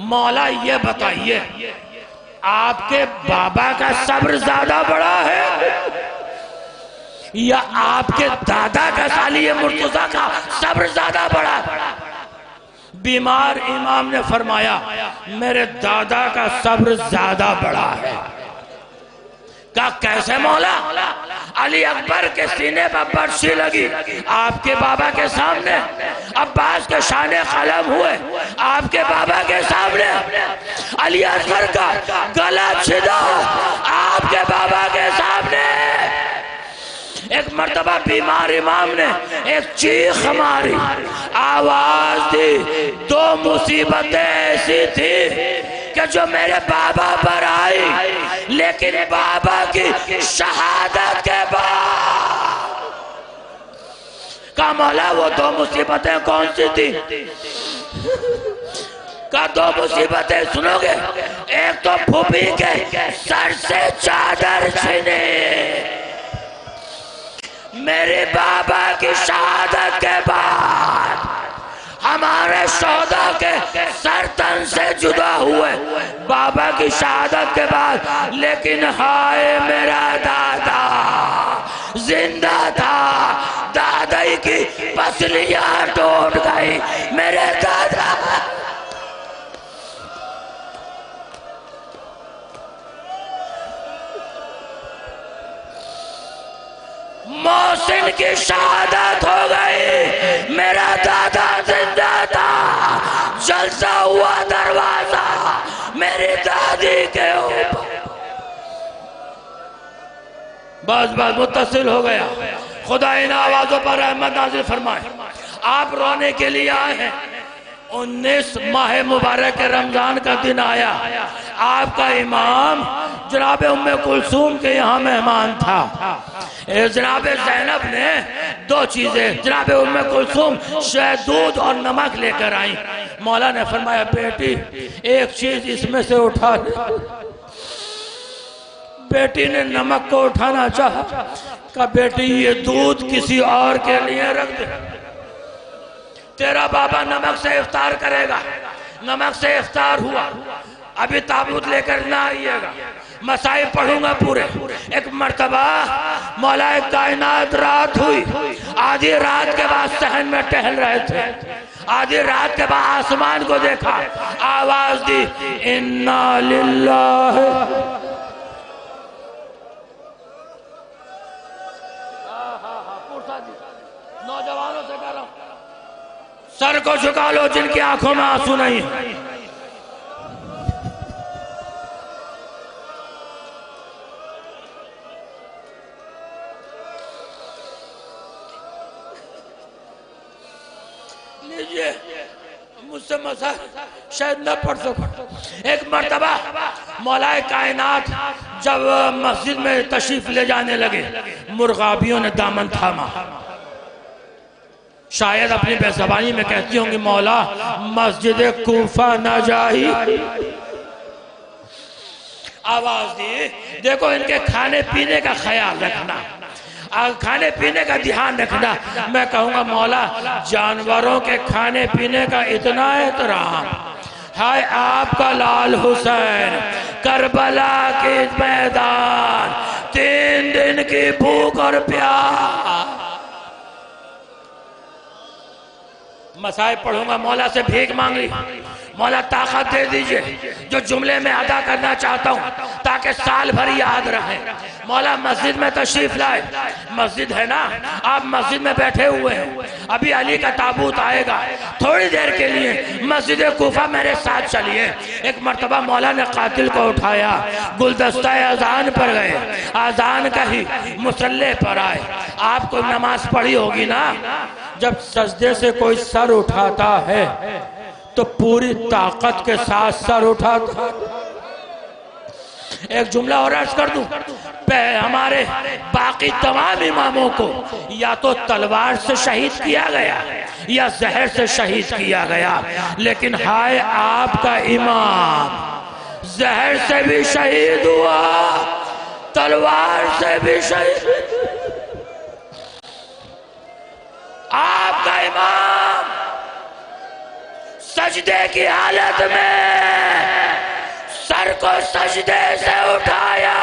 مولا یہ بتائیے آپ کے بابا کا صبر زیادہ بڑا ہے یا آپ کے دادا کا علی مرتضیٰ کا صبر زیادہ بڑا ہے؟ بیمار امام نے فرمایا میرے دادا کا صبر زیادہ بڑا ہے. کہا کیسے مولا؟ علی اکبر کے سینے پر برچی لگی آپ کے بابا کے سامنے، عباس کے شان قلم ہوئے آپ کے بابا کے سامنے، علی اکبر کا گلا چھدا آپ کے بابا کے سامنے. ایک مرتبہ بیمار امام نے ایک چیخ ماری، آواز دی، 2 مصیبتیں ایسی تھی کہ جو میرے بابا پر آئی، لیکن بابا کی شہادت کے بعد. کہا مولا وہ 2 مصیبتیں کون سی تھی؟ کہا 2 مصیبتیں سنو گے. ایک تو پھوپھی کے سر سے چادر چھنے، میرے بابا کی شہادت کے بعد ہمارے شہداء کے سر تن سے جدا ہوئے بابا کی شہادت کے بعد، لیکن ہائے میرا دادا زندہ تھا، دادائی کی پسلیاں ٹوٹ گئی. میرے دادا محسن کی شہادت ہو گئی، میرا دادا زندہ تھا، جلسہ ہوا دروازہ میری دادی کے اوپر. بس متصل ہو گیا. خدا ان آوازوں پر رحمت نازل فرمائے. آپ رونے کے لیے آئے ہیں. 19 ماہ مبارک رمضان کا دن آیا، آپ کا امام جناب ام کلثوم کے یہاں مہمان تھا. جناب زینب نے 2 چیزیں، جناب ام کلثوم شہد، دودھ اور نمک لے کر آئیں. مولا نے فرمایا بیٹی ایک چیز اس میں سے اٹھا لے. بیٹی نے نمک کو اٹھانا چاہا. کہا بیٹی یہ دودھ کسی اور کے لیے رکھ دے، تیرا بابا نمک سے افطار کرے گا. نمک سے افطار ہوا. ابھی تابوت لے کر نہ آئیے گا، مسائب پڑھوں گا پورے. ایک مرتبہ مولا کائنات رات ہوئی، آدھی رات کے بعد صحن میں ٹہل رہے تھے، آدھی رات کے بعد آسمان کو دیکھا، آواز دی انا للہ. نوجوانوں سے کہہ رہا ہوں سر کو جھکا لو جن کی آنکھوں میں آنسو نہیں ہے. لیجئے مجھ سے مسائل شاید نہ پڑھ سکوں. ایک مرتبہ مولا کائنات جب مسجد میں تشریف لے جانے لگے، مرغابیوں نے دامن تھاما. شاید اپنی بے زبانی میں کہتی ہوں گی مولا مسجد کوفہ نہ جائی. آواز دی دیکھو ان کے کھانے پینے کا خیال رکھنا. کھانے پینے کا دھیان رکھنا. میں کہوں گا مولا جانوروں کے کھانے پینے کا اتنا احترام. ہائے آپ کا لال حسین کربلا کے میدان 3 دن کی بھوک اور پیاس. مسائب پڑھوں گا مولا سے بھیک مانگ لی. مولا طاقت دے دیجئے جو جملے میں ادا کرنا چاہتا ہوں تاکہ سال بھر یاد رہے. مولا مسجد میں تشریف لائے. مسجد ہے نا, آپ مسجد میں بیٹھے ہوئے ہیں. ابھی علی کا تابوت آئے گا, تھوڑی دیر کے لیے مسجد کوفہ میرے ساتھ چلیے. ایک مرتبہ مولا نے قاتل کو اٹھایا, گلدستہ اذان پر گئے, اذان کہی, مصلی پر آئے. آپ کو نماز پڑھی ہوگی نا, جب سجدے سے کوئی سر اٹھاتا ہے تو پوری طاقت کے ساتھ سر اٹھاتا. ایک جملہ اور عرض کر دوں, ہمارے باقی تمام اماموں کو یا تو تلوار سے شہید کیا گیا یا زہر سے شہید کیا گیا, لیکن ہائے آپ کا امام زہر سے بھی شہید ہوا, تلوار سے بھی شہید. آپ کا امام سجدے کی حالت میں سر کو سجدے سے اٹھایا.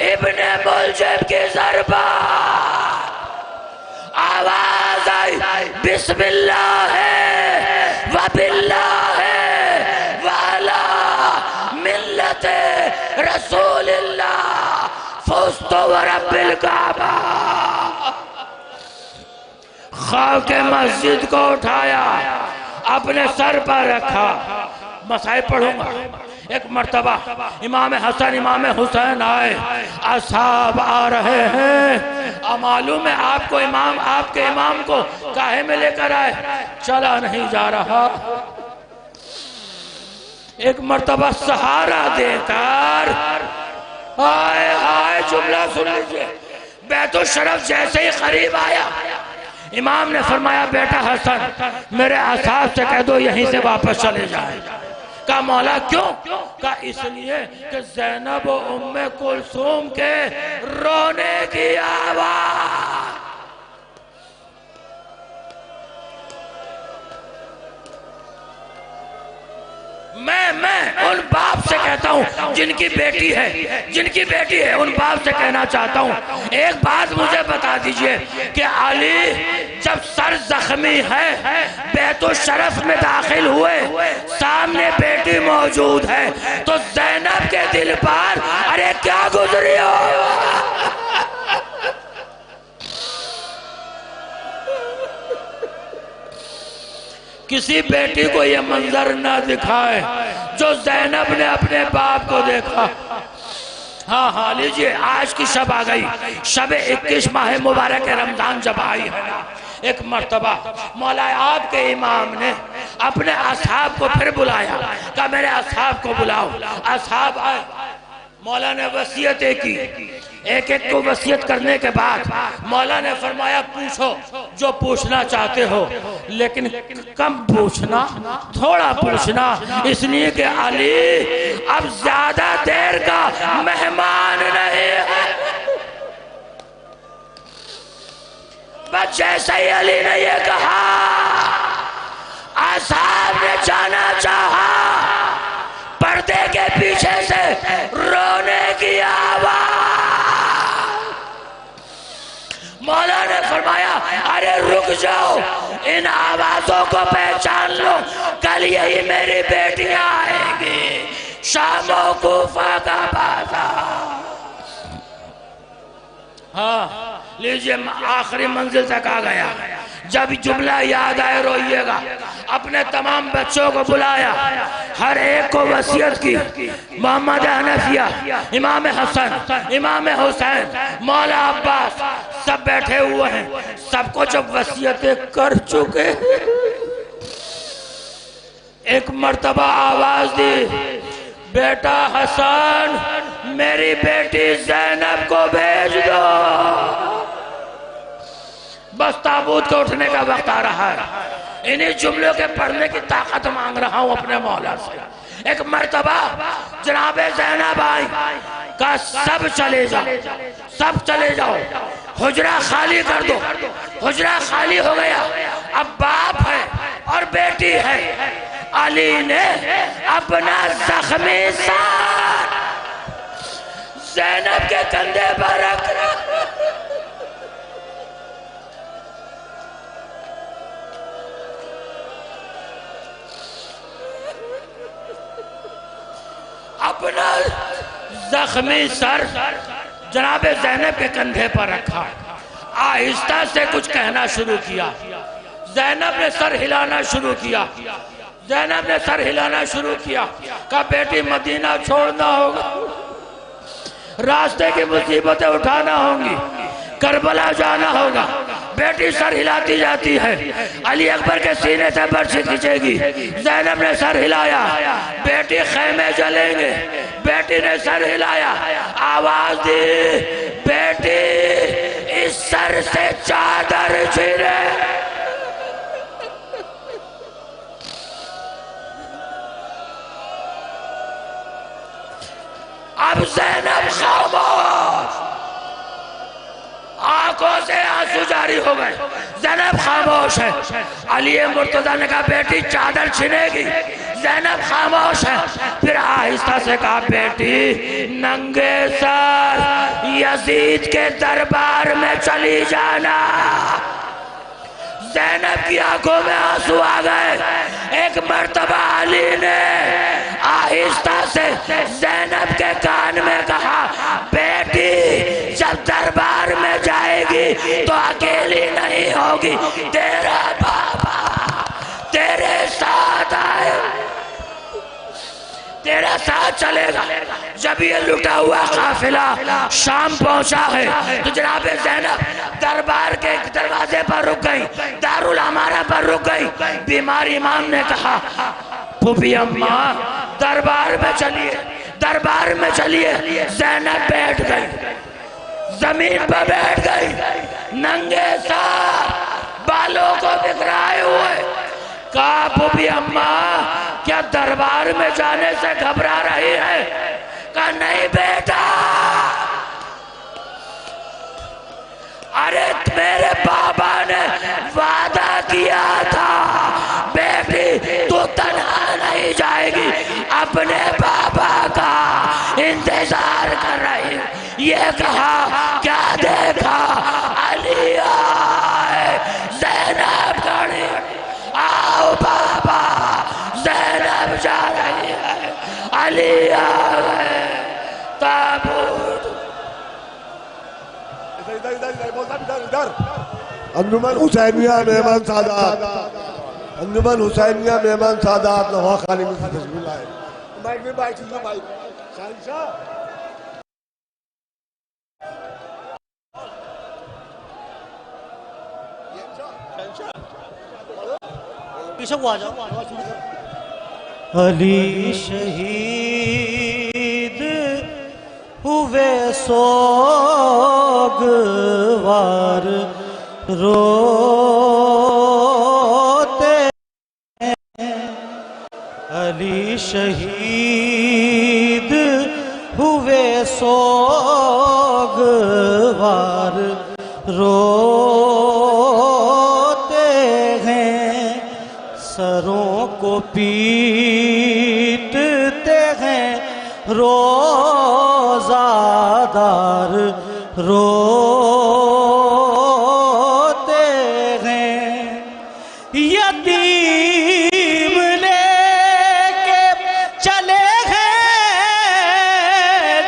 ابن ملجم کی ضربہ, آواز آئی بسم اللہ ہے وباللہ ہے وعلا ملت رسول اللہ فزت ورب الکعبہ. خاک مسجد کو اٹھایا, اپنے سر پر رکھا. مسائب پڑھوں گا. ایک مرتبہ امام حسن امام حسین آئے, اصحاب آ رہے ہیں. معلوم ہے آپ کو امام, آپ کے امام کو کاہے میں لے کر آئے, چلا نہیں جا رہا. ایک مرتبہ سہارا دے کر آئے آئے, جملہ سن لیجئے, بیت الشرف جیسے ہی قریب آیا, امام نے فرمایا بیٹا حسن میرے اصحاب سے کہہ دو یہیں سے واپس چلے جائیں. کہا مولا کیوں؟ کہا اس لیے کہ زینب و ام کلثوم کے رونے کی آواز. میں ان باپ سے کہتا ہوں جن کی بیٹی ہے ان باپ سے کہنا چاہتا ہوں, ایک بات مجھے بتا دیجئے کہ علی جب سر زخمی ہے بیت الشرف میں داخل ہوئے, سامنے بیٹی موجود ہے, تو زینب کے دل پر ارے کیا گزری ہو. کسی بیٹی کو یہ منظر نہ دکھائے جو زینب نے اپنے باپ کو دیکھا. ہاں لیجئے, آج کی شب آ گئی, شب 21 ماہ مبارک رمضان جب آئی ہے نا, ایک مرتبہ مولا آپ کے امام نے اپنے اصحاب کو پھر بلایا. کہا میرے اصحاب کو بلاؤ. اصحاب آئے, مولا نے وصیتیں کی. ایک ایک کو وصیت کرنے کے بعد مولا نے فرمایا پوچھو جو پوچھنا چاہتے ہو, لیکن کم پوچھنا, تھوڑا پوچھنا, اس لیے کہ علی اب زیادہ دیر کا مہمان نہیں ہے. بس جیسے ہی علی نے یہ کہا, اصحاب نے جانا چاہا, پردے کے پیچھے سے رونے کی آواز. مولا نے فرمایا ارے رک جاؤ, ان آوازوں کو پہچان لو, کل یہی میری بیٹیاں آئیں گی, شام و کوفہ کا بازار. ہاں لیجئے, آخری منزل تک آ گیا. جب جملہ یاد آئے روئیے گا. اپنے تمام بچوں کو بلایا, ہر ایک کو وصیت کی. محمد حنفیہ, امام حسن, امام حسین, مولا عباس, سب بیٹھے ہوئے ہیں. سب کو جب وصیتیں کر چکے, ایک مرتبہ آواز دی, بیٹا حسن میری بیٹی زینب کو بھیج دو. بس تابوت کو اٹھنے کا وقت آ رہا ہے. انہی جملوں کے پڑھنے کی طاقت مانگ رہا ہوں اپنے مولا سے. ایک مرتبہ جناب زینب آئی, کہا سب چلے جاؤ، سب چلے جاؤ، حجرہ خالی کر دو۔ حجرہ خالی ہو گیا، اب باپ ہے اور بیٹی ہے۔ علی نے اپنا زخمی سر زینب کے کندھے پر رکھ اپنا زخمی سر جناب زینب کے کندھے پر رکھا، آہستہ سے کچھ کہنا شروع کیا۔ زینب نے سر ہلانا شروع کیا، زینب نے سر ہلانا شروع کیا۔ کہا بیٹی مدینہ چھوڑنا ہوگا، راستے کی مصیبتیں اٹھانا ہوں گی، کربلا جانا ہوگا۔ بیٹی سر ہلاتی جاتی ہے، علی اکبر کے سینے سے برچھی کھچے گی۔ زینب نے سر ہلایا، بیٹی خیمے جلیں گے۔ بیٹی نے سر ہلایا، آواز دی، بیٹی اس سر سے چادر چھینے۔ اب زینب خاموش، آنکھوں سے آنسو جاری ہو گئے، زینب خاموش ہے۔ علی مرتضیٰ نے کہا بیٹی چادر چھنے گی، زینب خاموش ہے۔ پھر آہستہ سے کہا بیٹی ننگے سر یزید کے دربار میں چلی جانا۔ زینب کی آنکھوں میں آنسو آ گئے۔ ایک مرتبہ علی نے آہستہ سے زینب کے کان میں کہا بیٹی جب دربار میں جائے گی تو اکیلی نہیں ہوگی، تیرا بابا تیرے ساتھ آئے، تیرا ساتھ چلے گا۔ جب یہ لٹا ہوا قافلہ شام پہنچا ہے تو جناب زینب دربار کے دروازے پر رک گئی، دارالعمارہ پر رک گئی۔ بیمار امام نے کہا پھوپھی اماں دربار میں چلیے، دربار میں چلیے۔ زینب بیٹھ گئی، زمین پر بیٹھ گئی، ننگے سر بالوں کو بکھرائے ہوئے۔ کہا پھوپھی اماں کیا دربار میں جانے سے گھبرا رہی ہے؟ کہا نہیں بیٹا، ارے میرے بابا نے وعدہ کیا تھا بیٹی تو تنہا نہیں جائے گی، اپنے بابا کا انتظار کر رہی۔ یہ کہا کیا دیکھا؟ علی آئے، زینب کھڑی، آؤ بابا، زینب جا رہی ہے، علی آئے، تابوت۔ انجمن حسینیہ مہمان سادات، انجمن حسینیہ مہمان سادات نوا خانی میں سے تشکیل آئے۔ مائک میں بائک چیزا بائک شہنشاہ پیچھے کو آ جاؤ۔ علی شہید ہوئے سوگوار روتے ہیں، علی شہید ہوئے سوگوار روتے ہیں، سروں کو پیٹتے ہیں روزادار روتے ہیں، یتیم لے کے چلے ہیں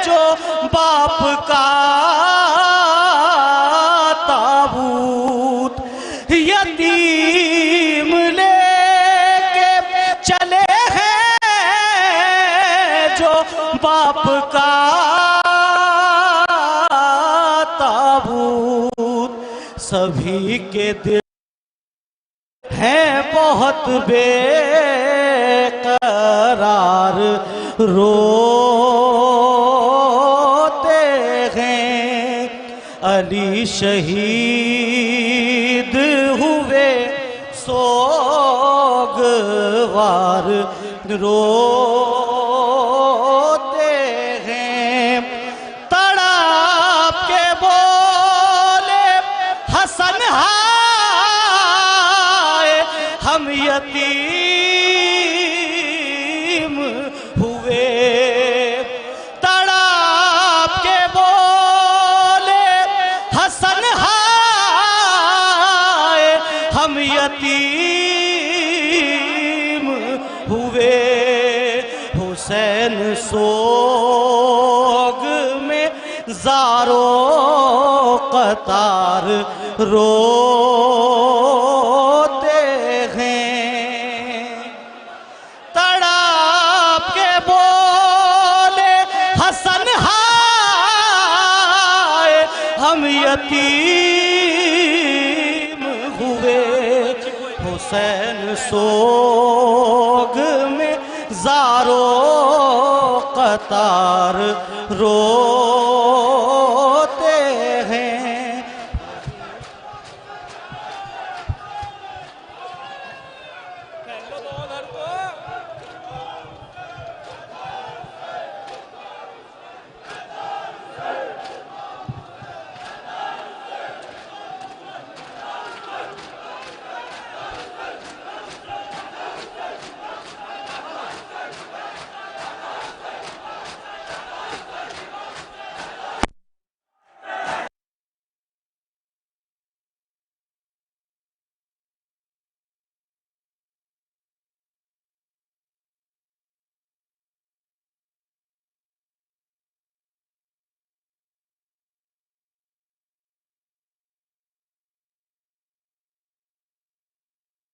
جو باپ کا تابوت، یتیم لے کے چلے ہیں جو باپ کا تابوت، سبھی کے دل ہیں بہت بے قرار روتے ہیں، علی شہید ہوئے سوگوار روتے ہیں، حسین سوگ میں زارو قطار روتے ہیں تڑاپ کے بولے حسن ہائے ہم یتیم ہوئے حسین سوگ میں زارو قطار روتے ہیں